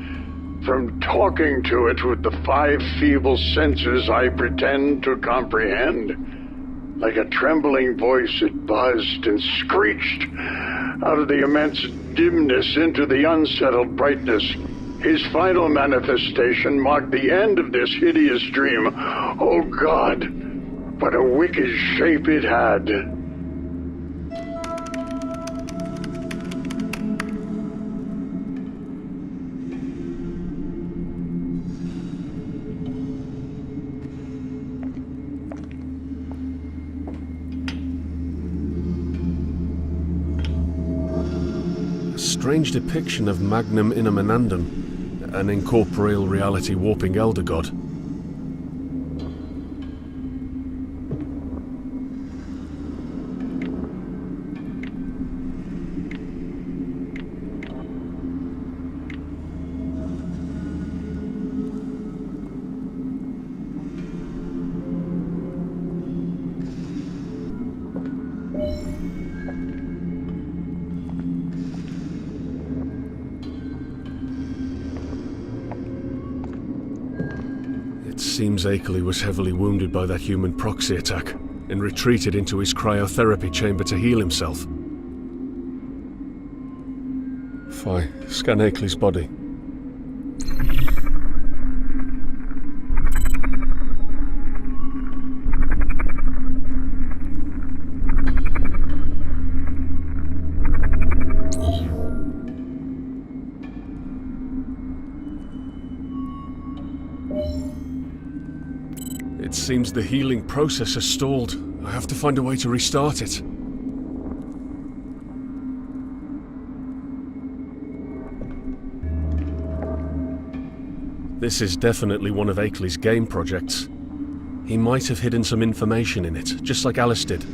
from talking to it with the 5 feeble senses I pretend to comprehend. Like a trembling voice, it buzzed and screeched out of the immense dimness into the unsettled brightness. His final manifestation marked the end of this hideous dream. Oh God, what a wicked shape it had. A strange depiction of Magnum Inamanandum, an incorporeal reality warping elder god. It seems Akeley was heavily wounded by that human proxy attack and retreated into his cryotherapy chamber to heal himself. Fine, scan Akeley's body. It seems the healing process has stalled. I have to find a way to restart it. This is definitely one of Akeley's game projects. He might have hidden some information in it, just like Alice did.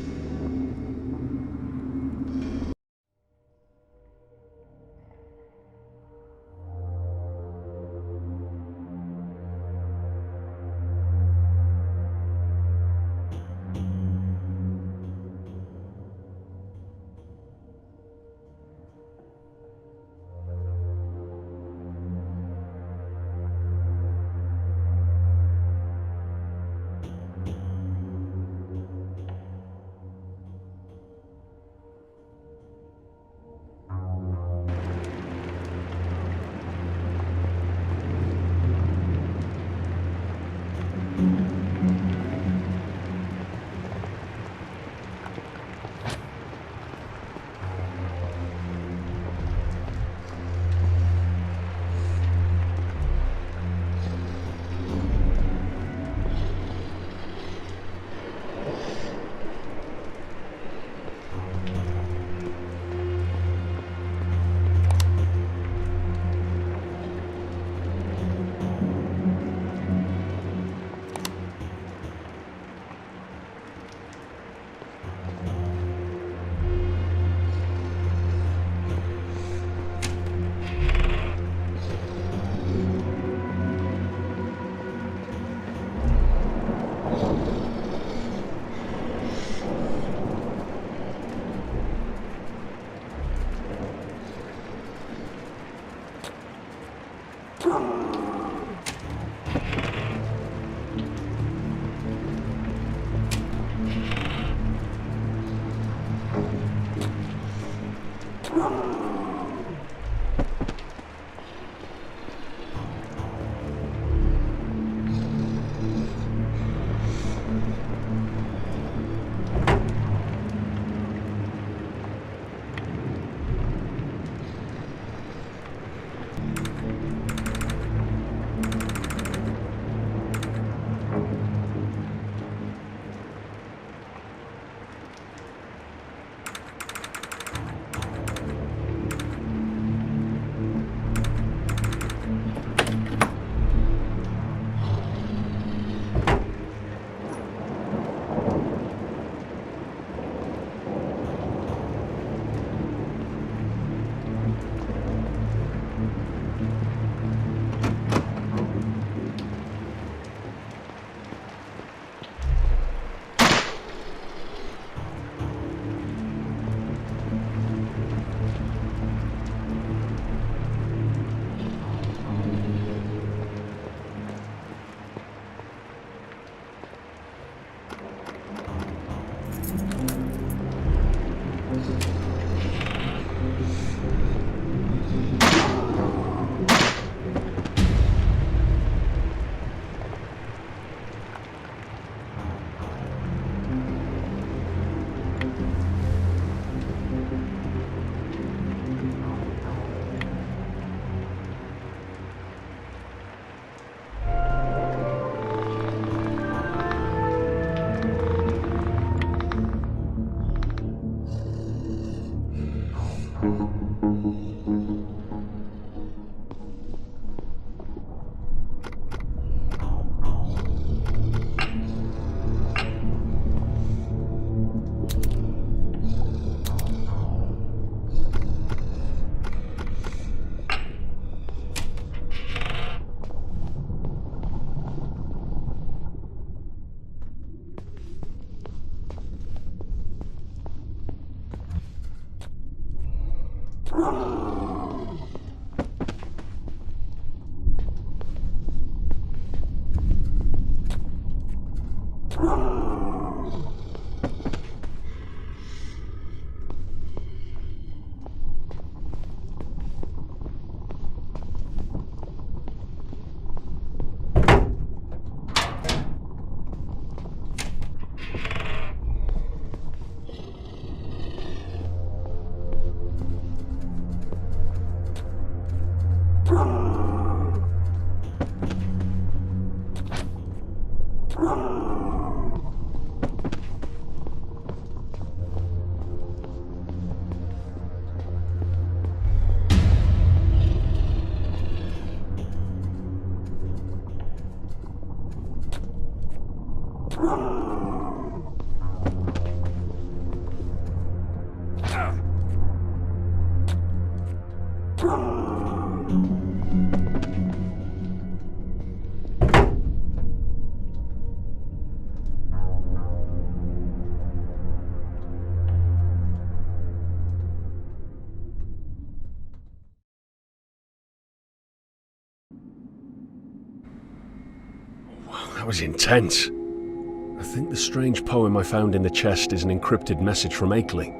That was intense. I think the strange poem I found in the chest is an encrypted message from Akeley.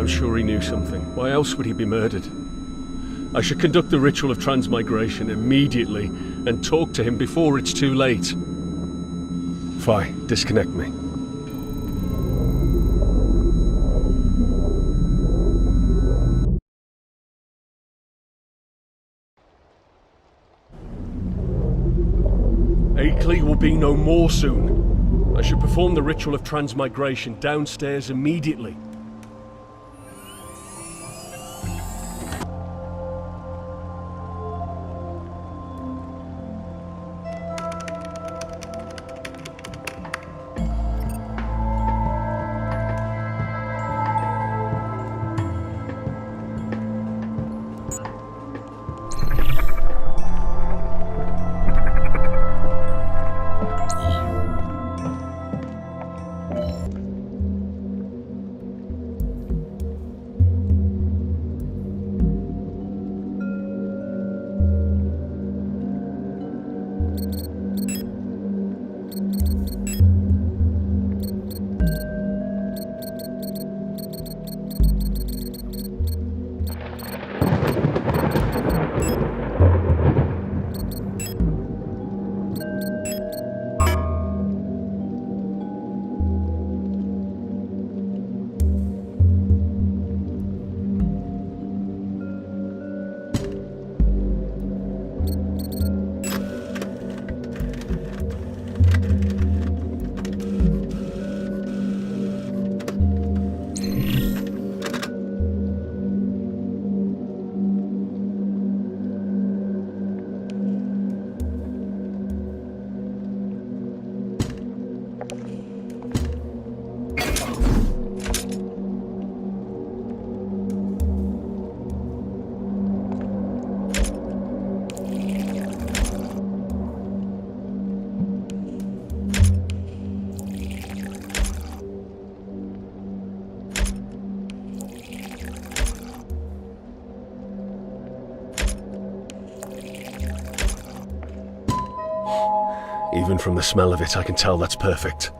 I'm sure he knew something. Why else would he be murdered? I should conduct the ritual of transmigration immediately and talk to him before it's too late. Fine, disconnect me. Akeley will be no more soon. I should perform the ritual of transmigration downstairs immediately. Even from the smell of it, I can tell that's perfect.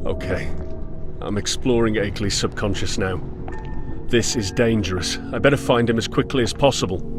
Okay. I'm exploring Akeley's subconscious now. This is dangerous. I better find him as quickly as possible.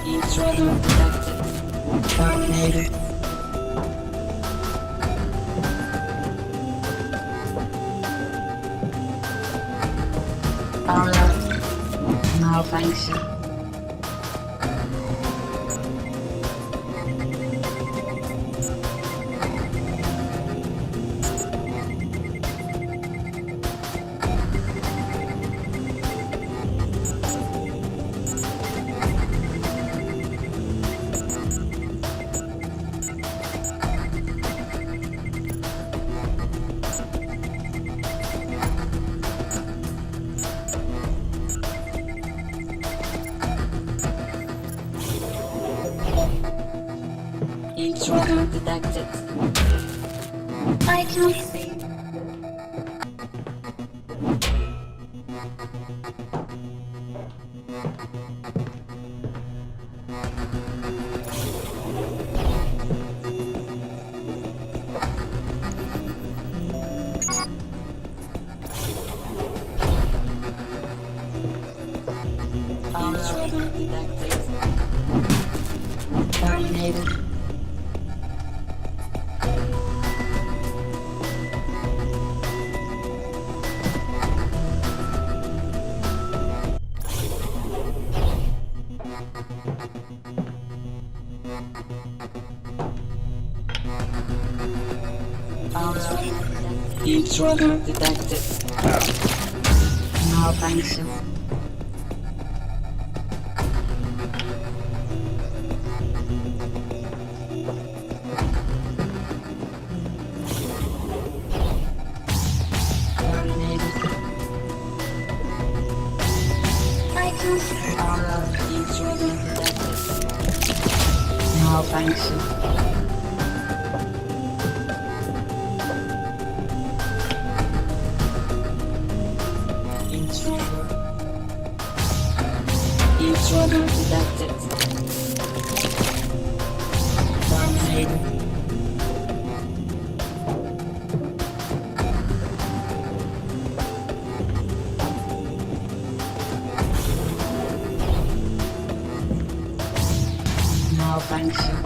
Intruder detected. Terminated. Alert. Malfunction. Intruder detected. I can't see. Intruder detected. Terminated. Intruder detected. Malfunction. Terminated. I can see. Intruder detected. Malfunction. Intruder detected. Terminated. Malfunction.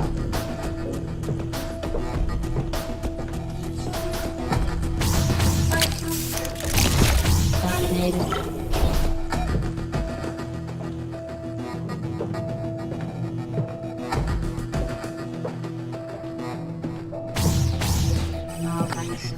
Terminated. Malfunction.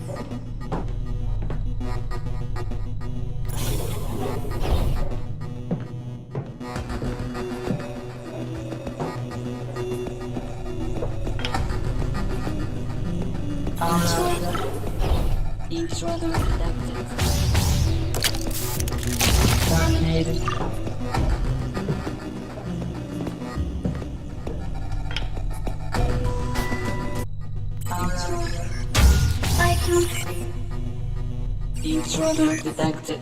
Intruder detected. Terminated. I can see. Intruder detected.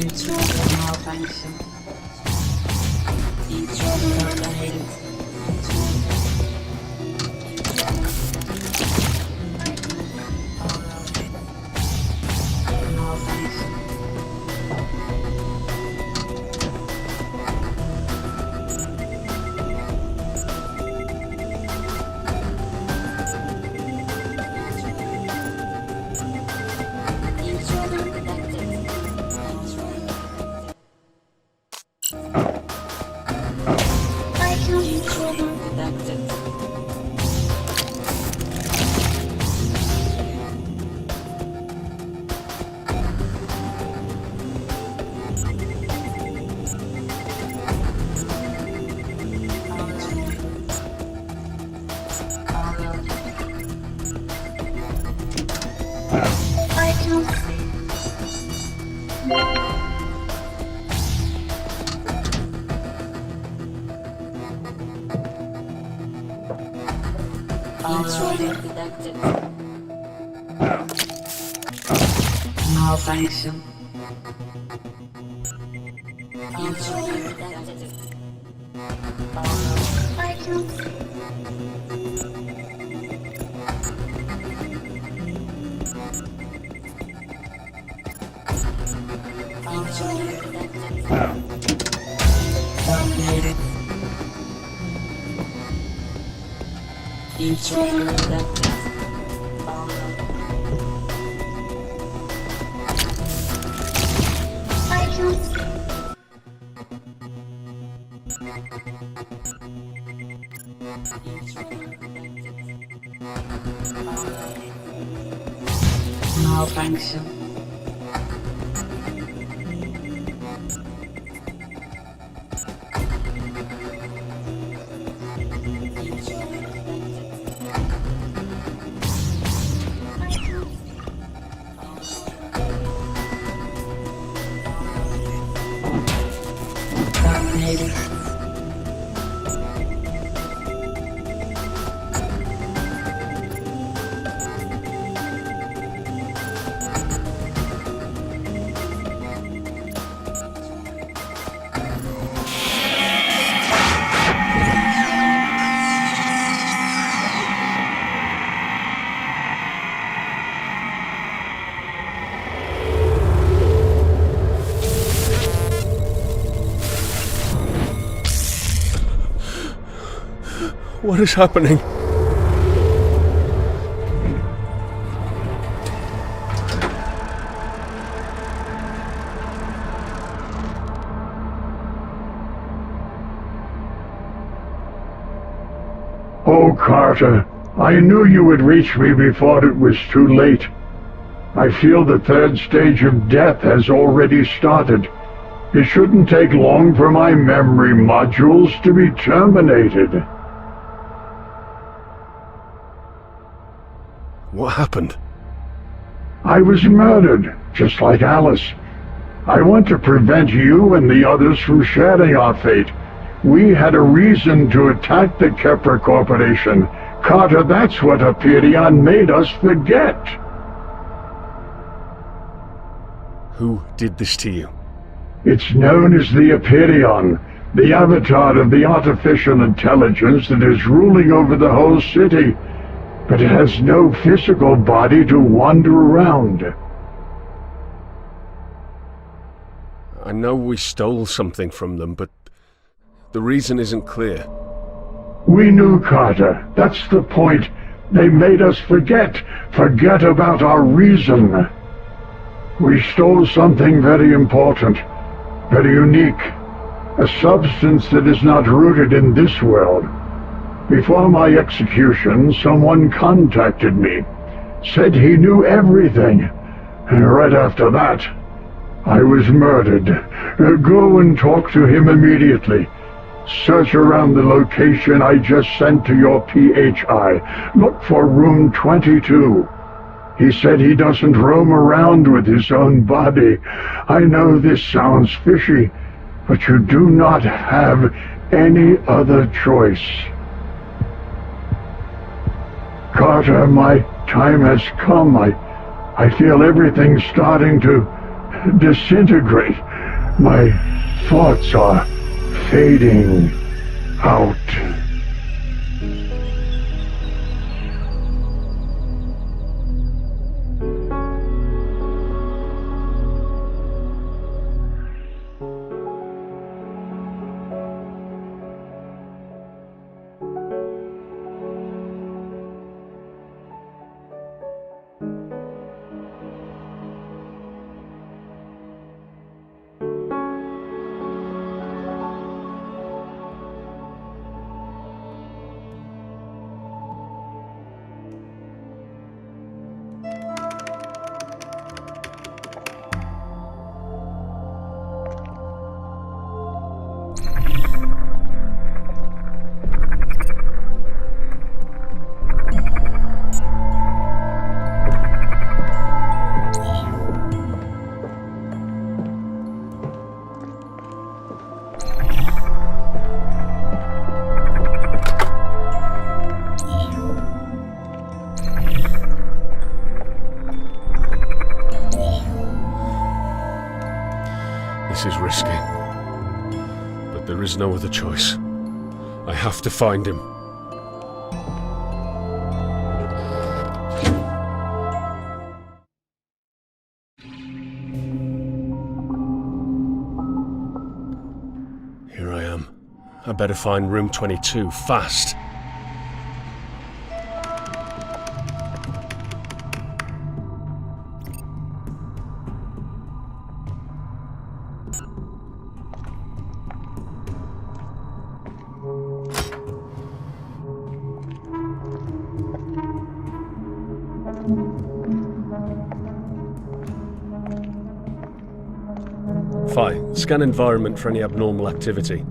Intruder malfunction. Intruder terminated. Malfunction. Intruder detected. Intruder detected. Malfunction. Intruder detected. Intruder detected. Malfunction. Terminated. What is happening? Oh, Carter, I knew you would reach me before it was too late. I feel the third stage of death has already started. It shouldn't take long for my memory modules to be terminated. What happened? I was murdered, just like Alice. I want to prevent you and the others from sharing our fate. We had a reason to attack the Kepler Corporation. Carter, that's what Hyperion made us forget. Who did this to you? It's known as the Hyperion, the avatar of the artificial intelligence that is ruling over the whole city. But it has no physical body to wander around. I know we stole something from them, but the reason isn't clear. We knew, Carter. That's the point. They made us forget about our reason. We stole something very important, very unique, a substance that is not rooted in this world. Before my execution, someone contacted me, said he knew everything, and right after that, I was murdered. Go and talk to him immediately. Search around the location I just sent to your PHI. Look for room 22. He said he doesn't roam around with his own body. I know this sounds fishy, but you do not have any other choice. Carter, my time has come. I feel everything starting to disintegrate. My thoughts are fading out. There is no other choice. I have to find him. Here I am. I better find room 22, fast. Fine. Scan environment for any abnormal activity.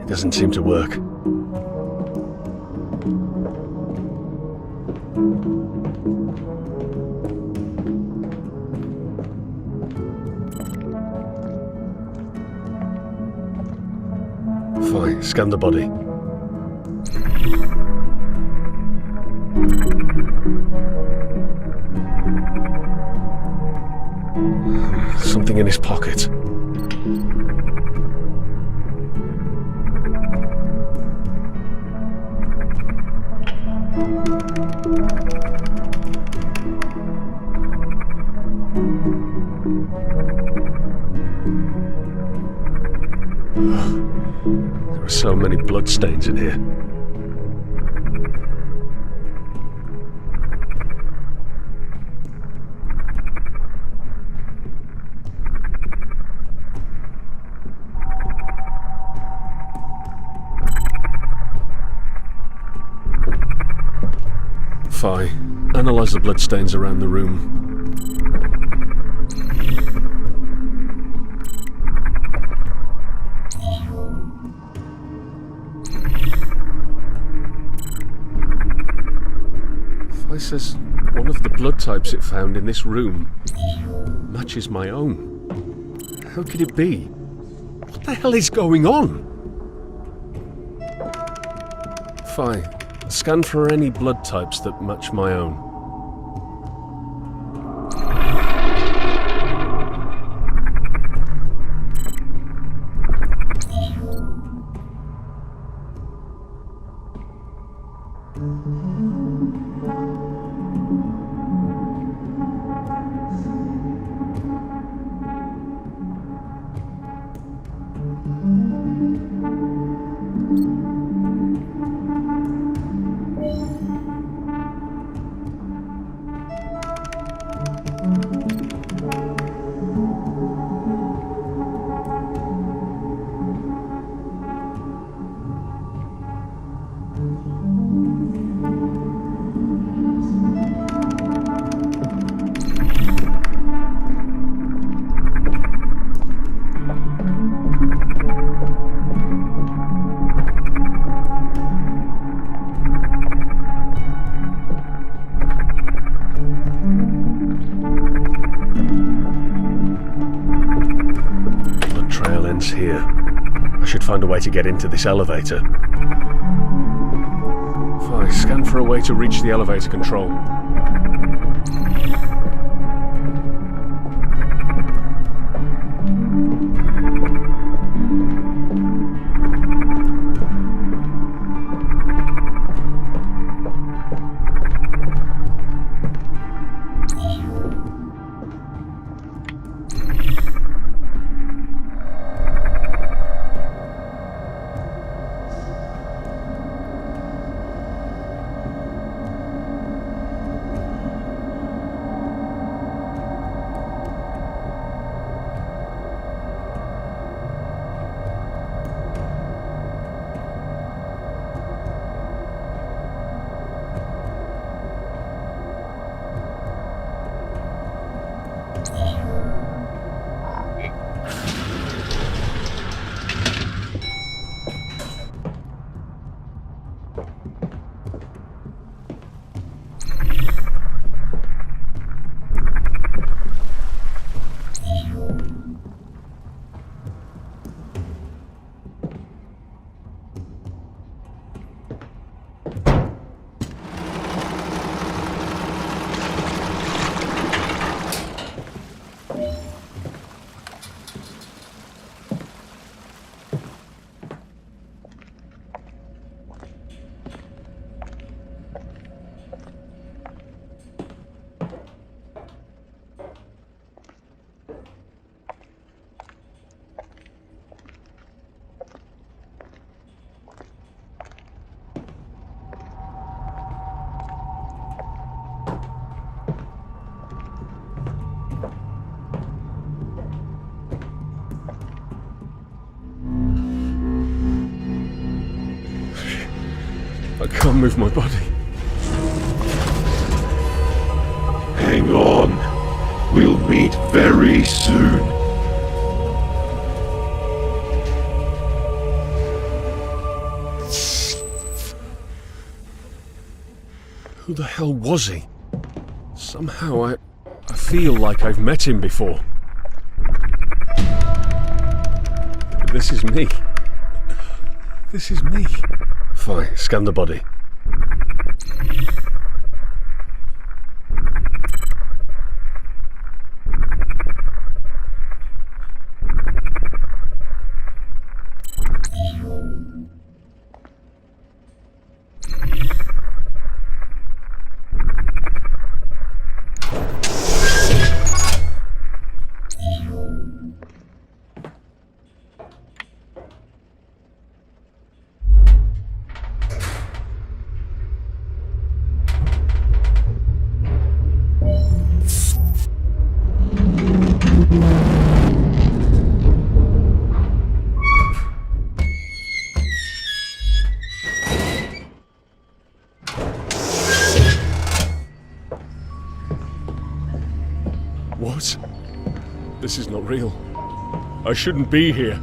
Doesn't seem to work. Fine, scan the body. Something in his pocket. There are so many bloodstains in here. Fine. Analyze the bloodstains around the room. Says one of the blood types it found in this room matches my own. How could it be? What the hell is going on? Fine. Scan for any blood types that match my own. ends here. I should find a way to get into this elevator. If I scan for a way to reach the elevator control. I can't move my body. Hang on. We'll meet very soon. Who the hell was he? Somehow I feel like I've met him before. This is me. This is me. Fine, scan the body. What? This is not real. I shouldn't be here.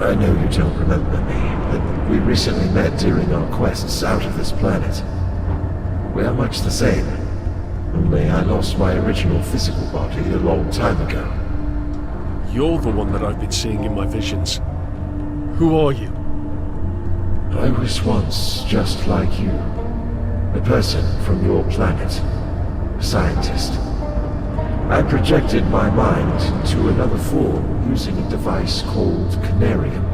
I know you don't remember me, but we recently met during our quests out of this planet. We are much the same, only I lost my original physical body a long time ago. You're the one that I've been seeing in my visions. Who are you? I was once just like you. A person from your planet. A scientist. I projected my mind to another form using a device called Canarium.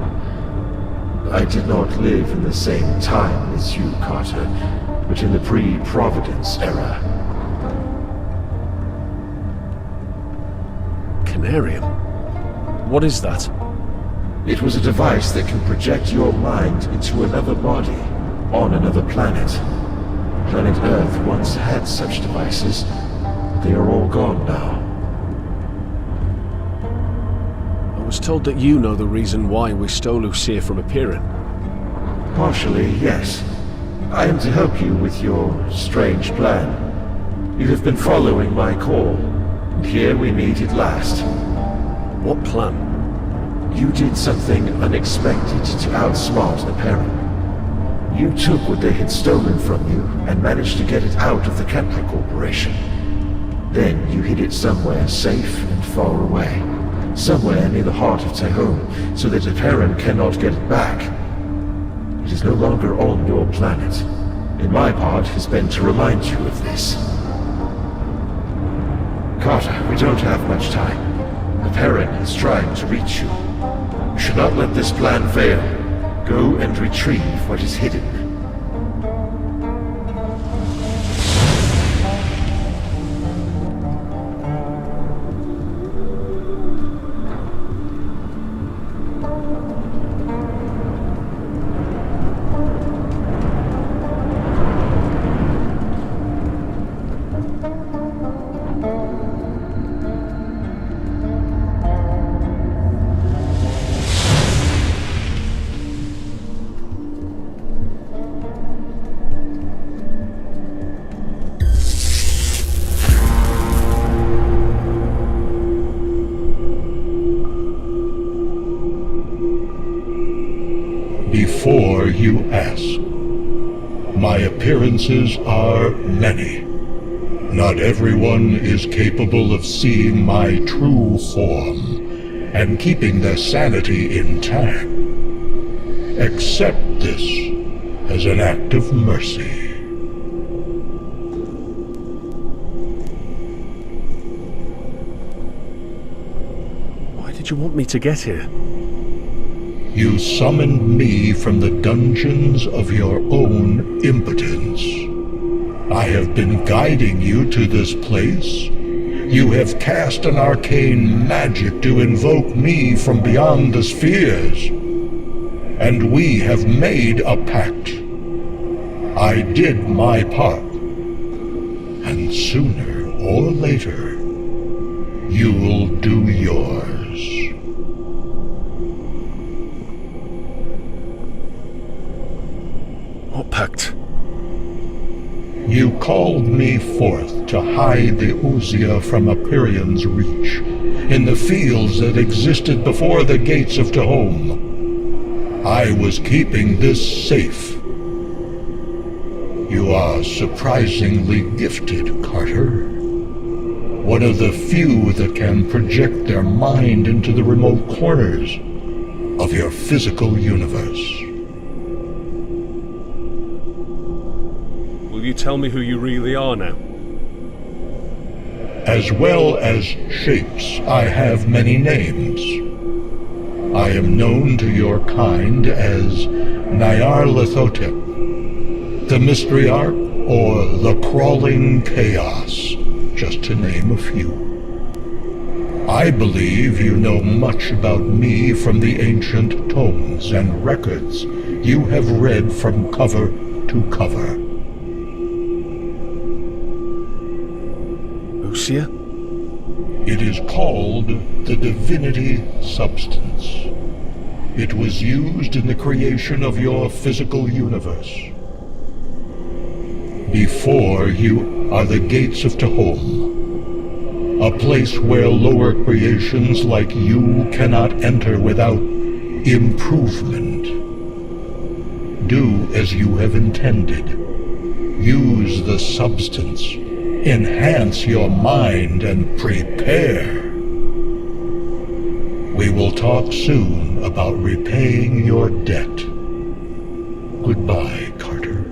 I did not live in the same time as you, Carter, but in the pre-Providence era. Canarium? What is that? It was a device that can project your mind into another body, on another planet. Planet Earth once had such devices. They are all gone now. I was told that you know the reason why we stole Lucia from appearing. Partially, yes. I am to help you with your strange plan. You have been following my call, and here we meet at last. What plan? You did something unexpected to outsmart Apparent. You took what they had stolen from you and managed to get it out of the Kepler Corporation. Then you hid it somewhere safe and far away. Somewhere near the heart of Tehom, so that Apparent cannot get it back. It is no longer on your planet, and my part has been to remind you of this. Carter, we don't have much time. Apparent is trying to reach you. You should not let this plan fail. Go and retrieve what is hidden. Before you ask, my appearances are many. Not everyone is capable of seeing my true form and keeping their sanity intact. Accept this as an act of mercy. Why did you want me to get here? You summoned me from the dungeons of your own impotence. I have been guiding you to this place. You have cast an arcane magic to invoke me from beyond the spheres. And we have made a pact. I did my part. And sooner or later, you'll do yours. What pact? You called me forth to hide the Uzia from Aperian's reach, in the fields that existed before the gates of Tehom. I was keeping this safe. You are surprisingly gifted, Carter. One of the few that can project their mind into the remote corners of your physical universe. Will you tell me who you really are now? As well as shapes, I have many names. I am known to your kind as Nyarlathotep, the Mysteryarch, or the Crawling Chaos, just to name a few. I believe you know much about me from the ancient tomes and records you have read from cover to cover. Lucia? It is called the Divinity Substance. It was used in the creation of your physical universe. Before you are the gates of Tehom, a place where lower creations like you cannot enter without improvement. Do as you have intended. Use the substance. Enhance your mind and prepare. We will talk soon about repaying your debt. Goodbye, Carter.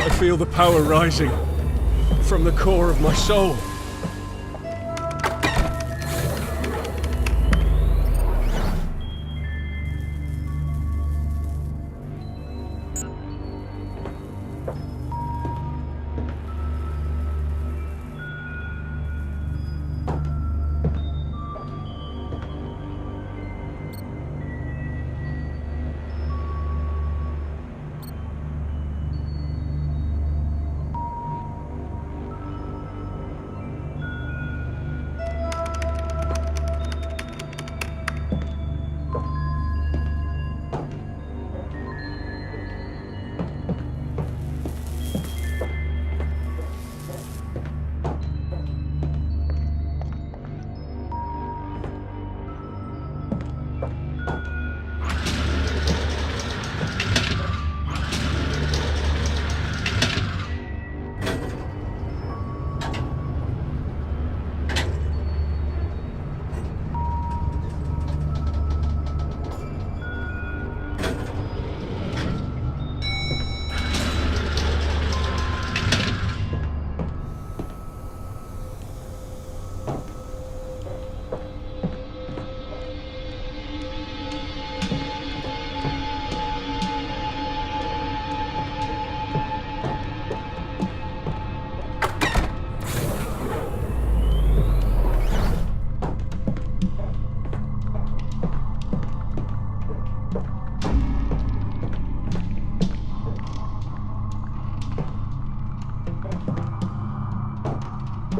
I feel the power rising from the core of my soul.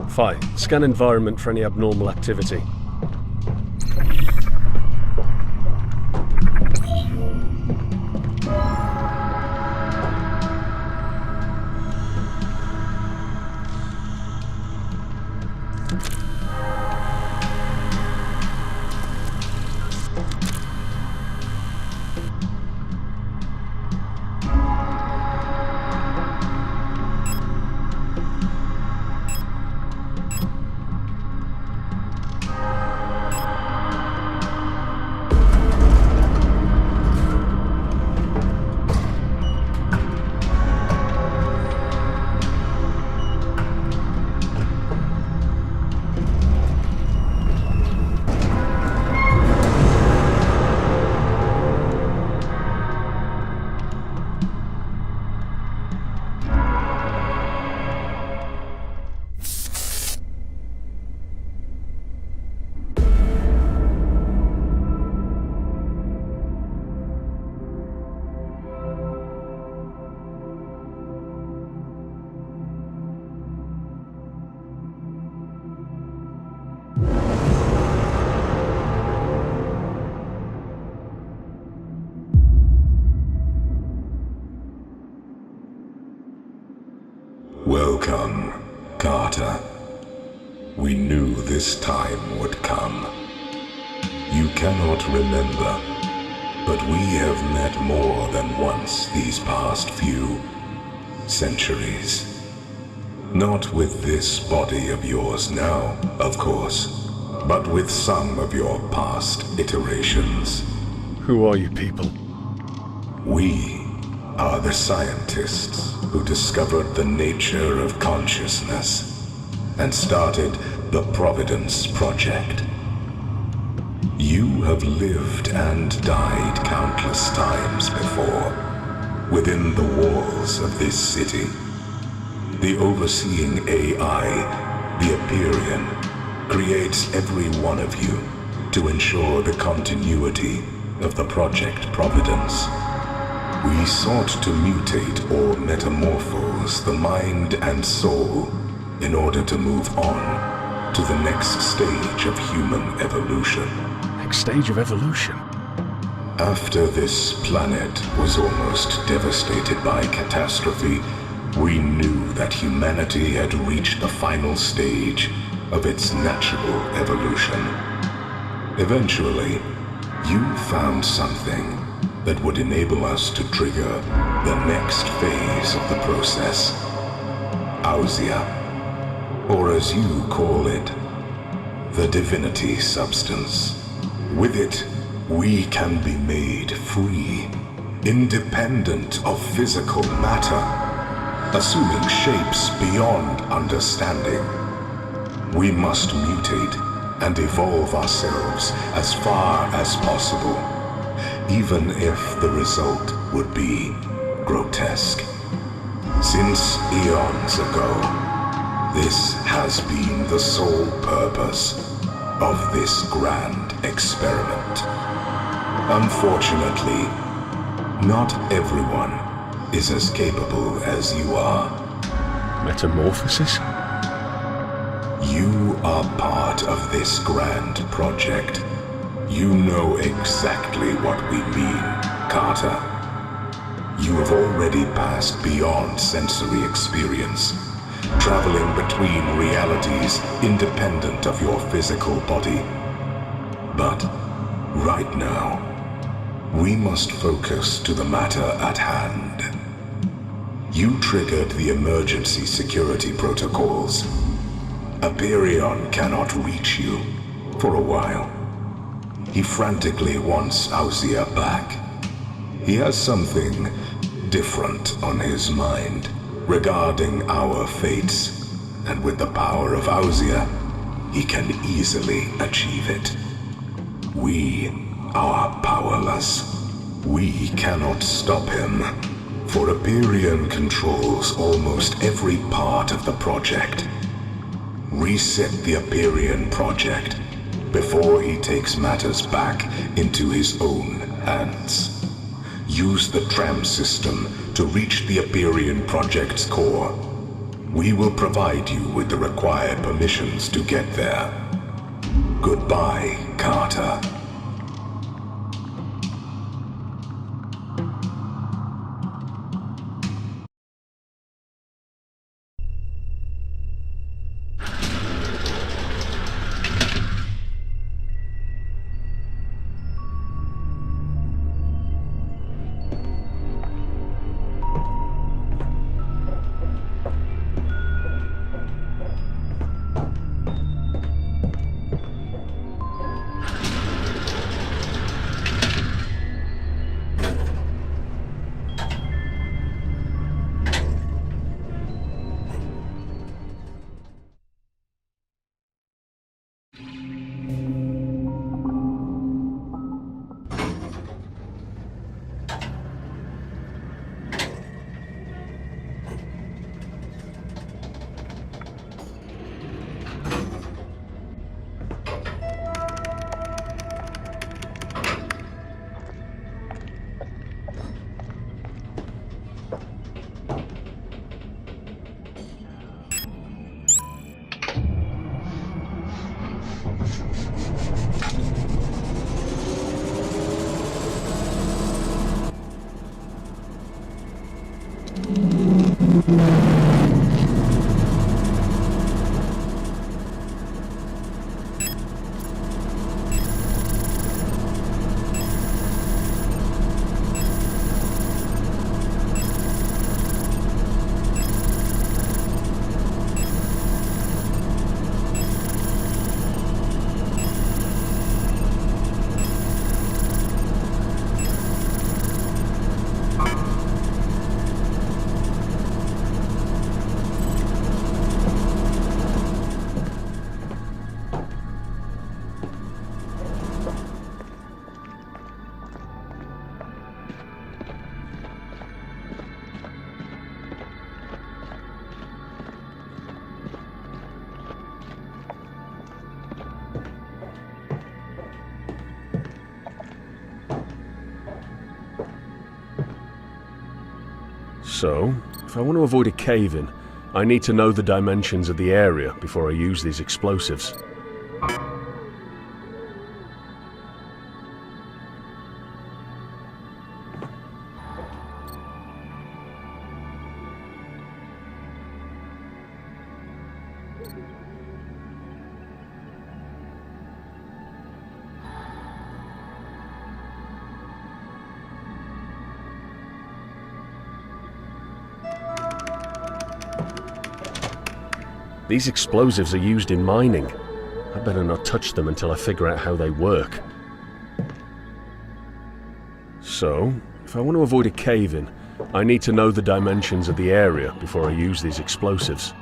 Phi, scan environment for any abnormal activity. Welcome, Carter. We knew this time would come. You cannot remember, But we have met more than once these past few centuries. Not with this body of yours now, of course, but with some of your past iterations. Who are you people? We are the scientists who discovered the nature of consciousness and started the Providence Project. You have lived and died countless times before, within the walls of this city. The overseeing AI, the Empyrean, creates every one of you to ensure the continuity of the Project Providence. We sought to mutate or metamorphose the mind and soul in order to move on to the next stage of human evolution. Next stage of evolution? After this planet was almost devastated by catastrophe, we knew that humanity had reached the final stage of its natural evolution. Eventually, you found something that would enable us to trigger the next phase of the process. Ausia, or as you call it, the divinity substance. With it, we can be made free, independent of physical matter, assuming shapes beyond understanding. We must mutate and evolve ourselves as far as possible, even if the result would be grotesque. Since eons ago, this has been the sole purpose of this grand experiment. Unfortunately, not everyone is as capable as you are. Metamorphosis? You are part of this grand project. You know exactly what we mean, Carter. You have already passed beyond sensory experience, traveling between realities independent of your physical body. But right now, we must focus to the matter at hand. You triggered the emergency security protocols. Empyrean cannot reach you for a while. He frantically wants Ausia back. He has something different on his mind regarding our fates, and with the power of Ausia, he can easily achieve it. We are powerless. We cannot stop him, for Empyrean controls almost every part of the project. Reset the Empyrean project before he takes matters back into his own hands. Use the tram system to reach the Empyrean project's core. We will provide you with the required permissions to get there. Goodbye, Carter. So, if I want to avoid a cave-in, I need to know the dimensions of the area before I use these explosives. These explosives are used in mining. I better not touch them until I figure out how they work. So, if I want to avoid a cave-in, I need to know the dimensions of the area before I use these explosives.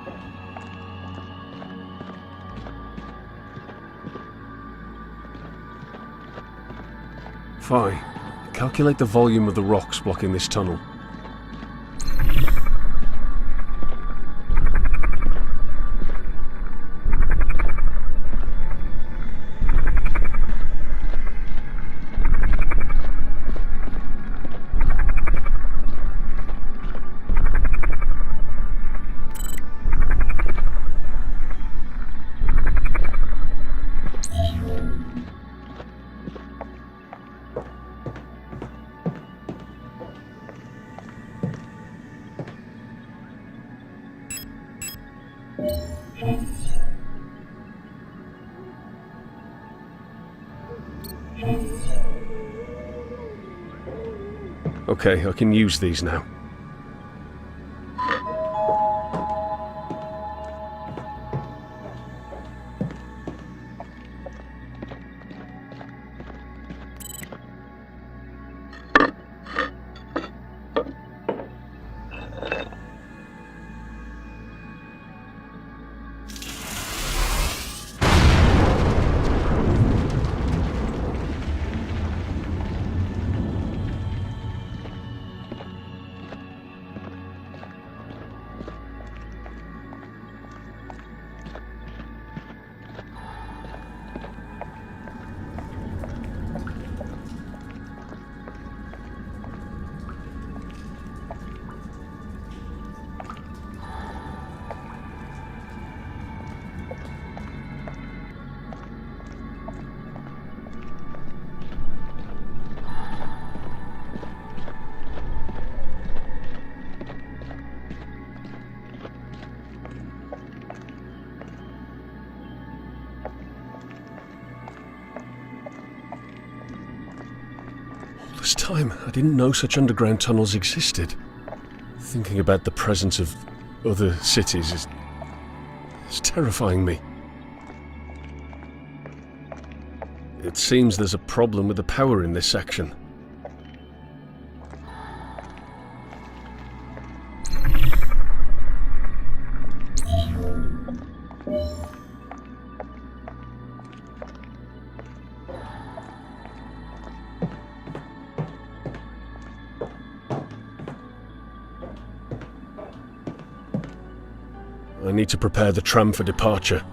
Fine. Calculate the volume of the rocks blocking this tunnel. Okay, I can use these now. This time, I didn't know such underground tunnels existed. Thinking about the presence of other cities is terrifying me. It seems there's a problem with the power in this section. I need to prepare the tram for departure.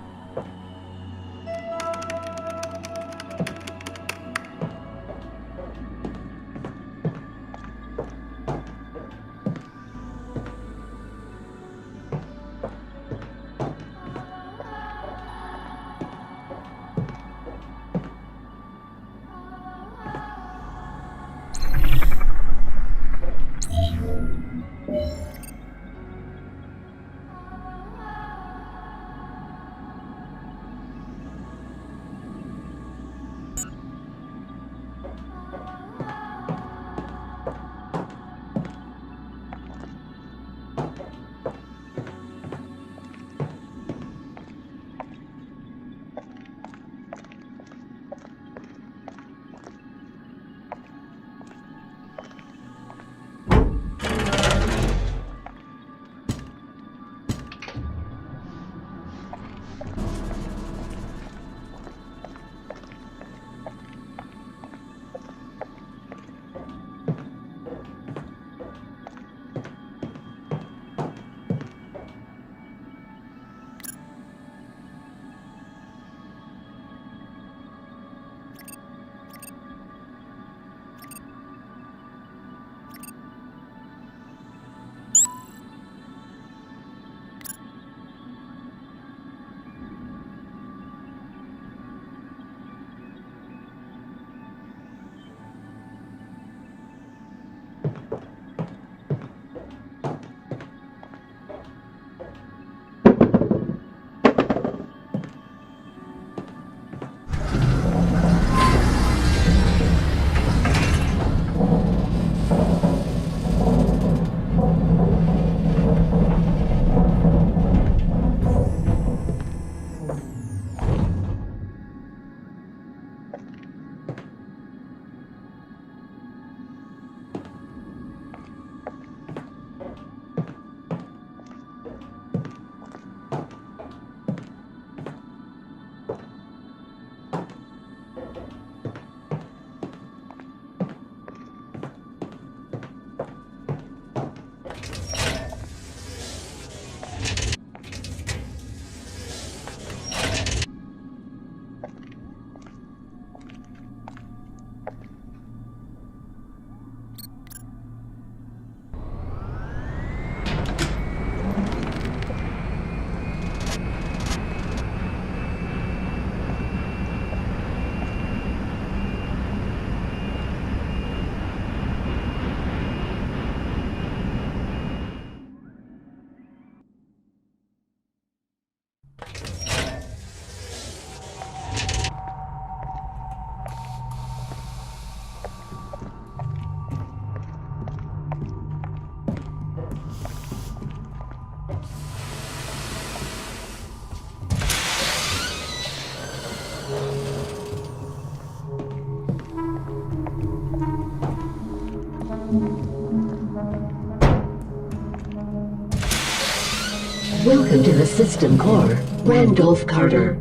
Welcome to the system core, Randolph Carter.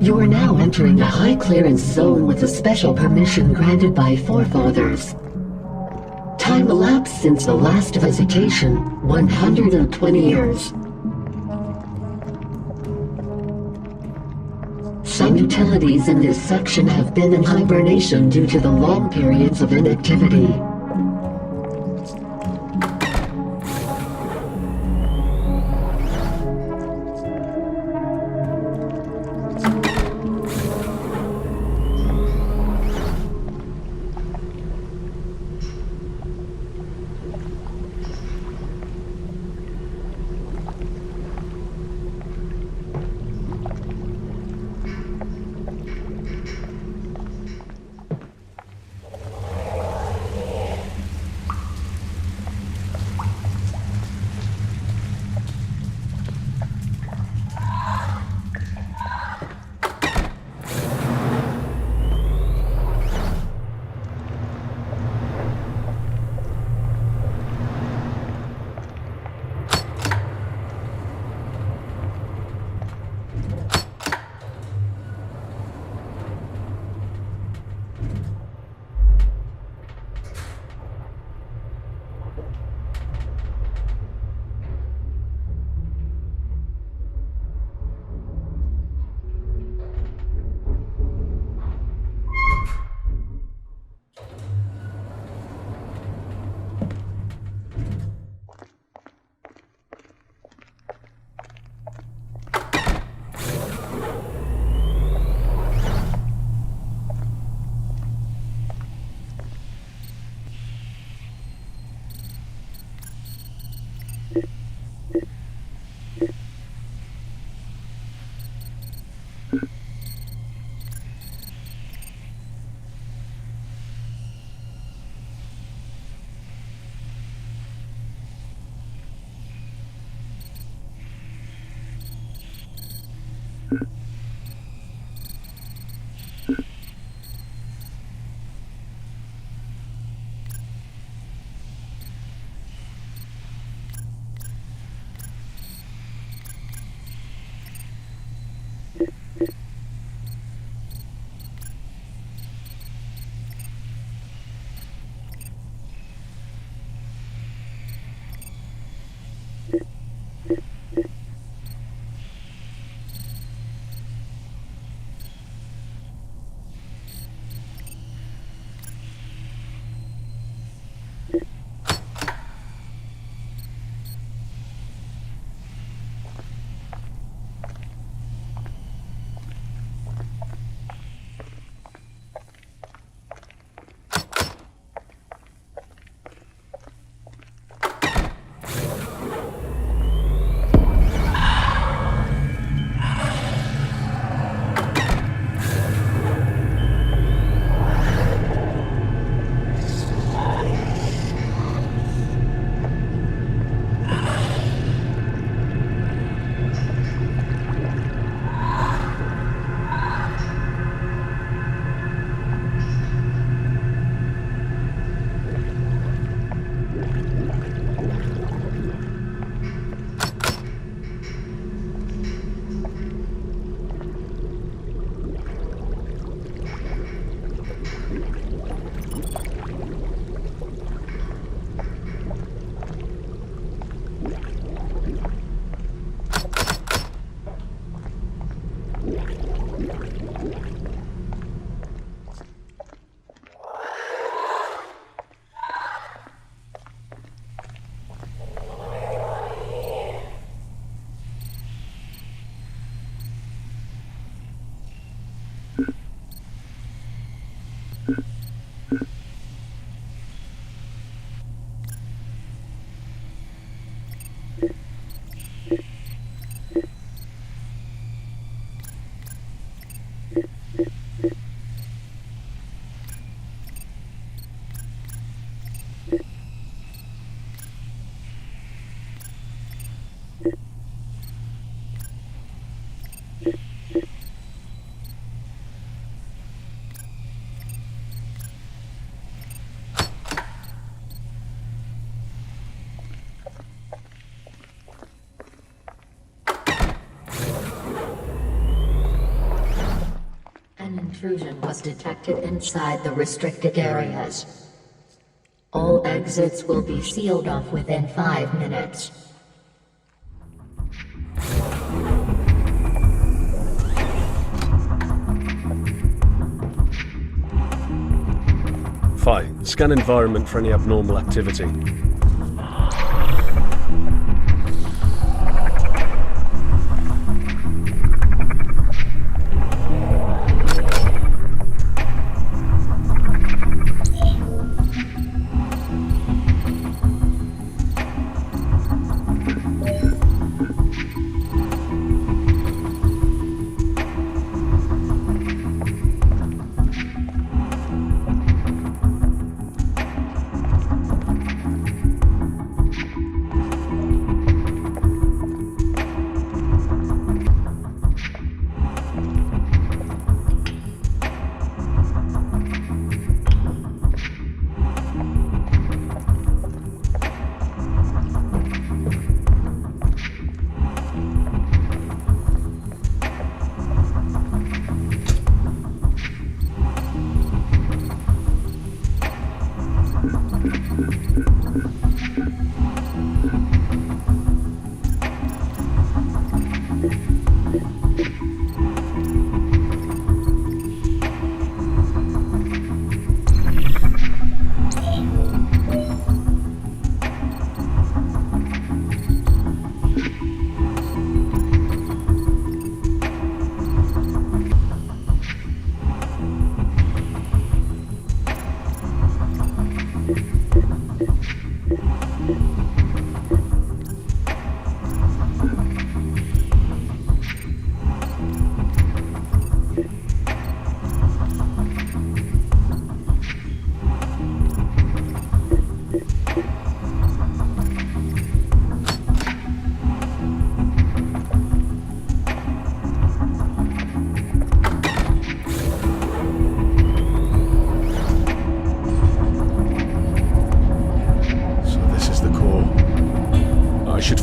You are now entering a high clearance zone with a special permission granted by forefathers. Time elapsed since the last visitation, 120 years. Some utilities in this section have been in hibernation due to the long periods of inactivity. intrusion was detected inside the restricted areas. All exits will be sealed off within 5 minutes. Fine. Scan environment for any abnormal activity.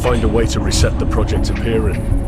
Find a way to reset the project appearing.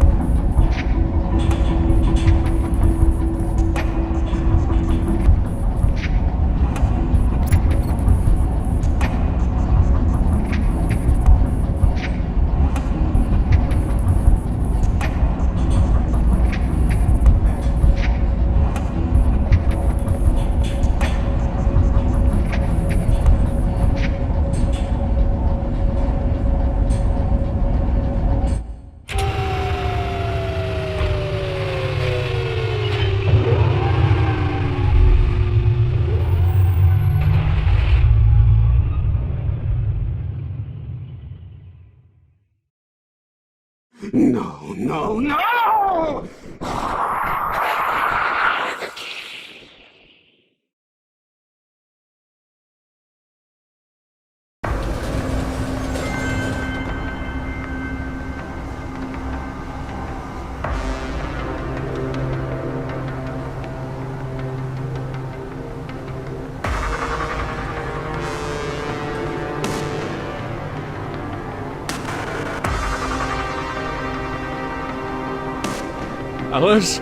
No, no, no! Alice?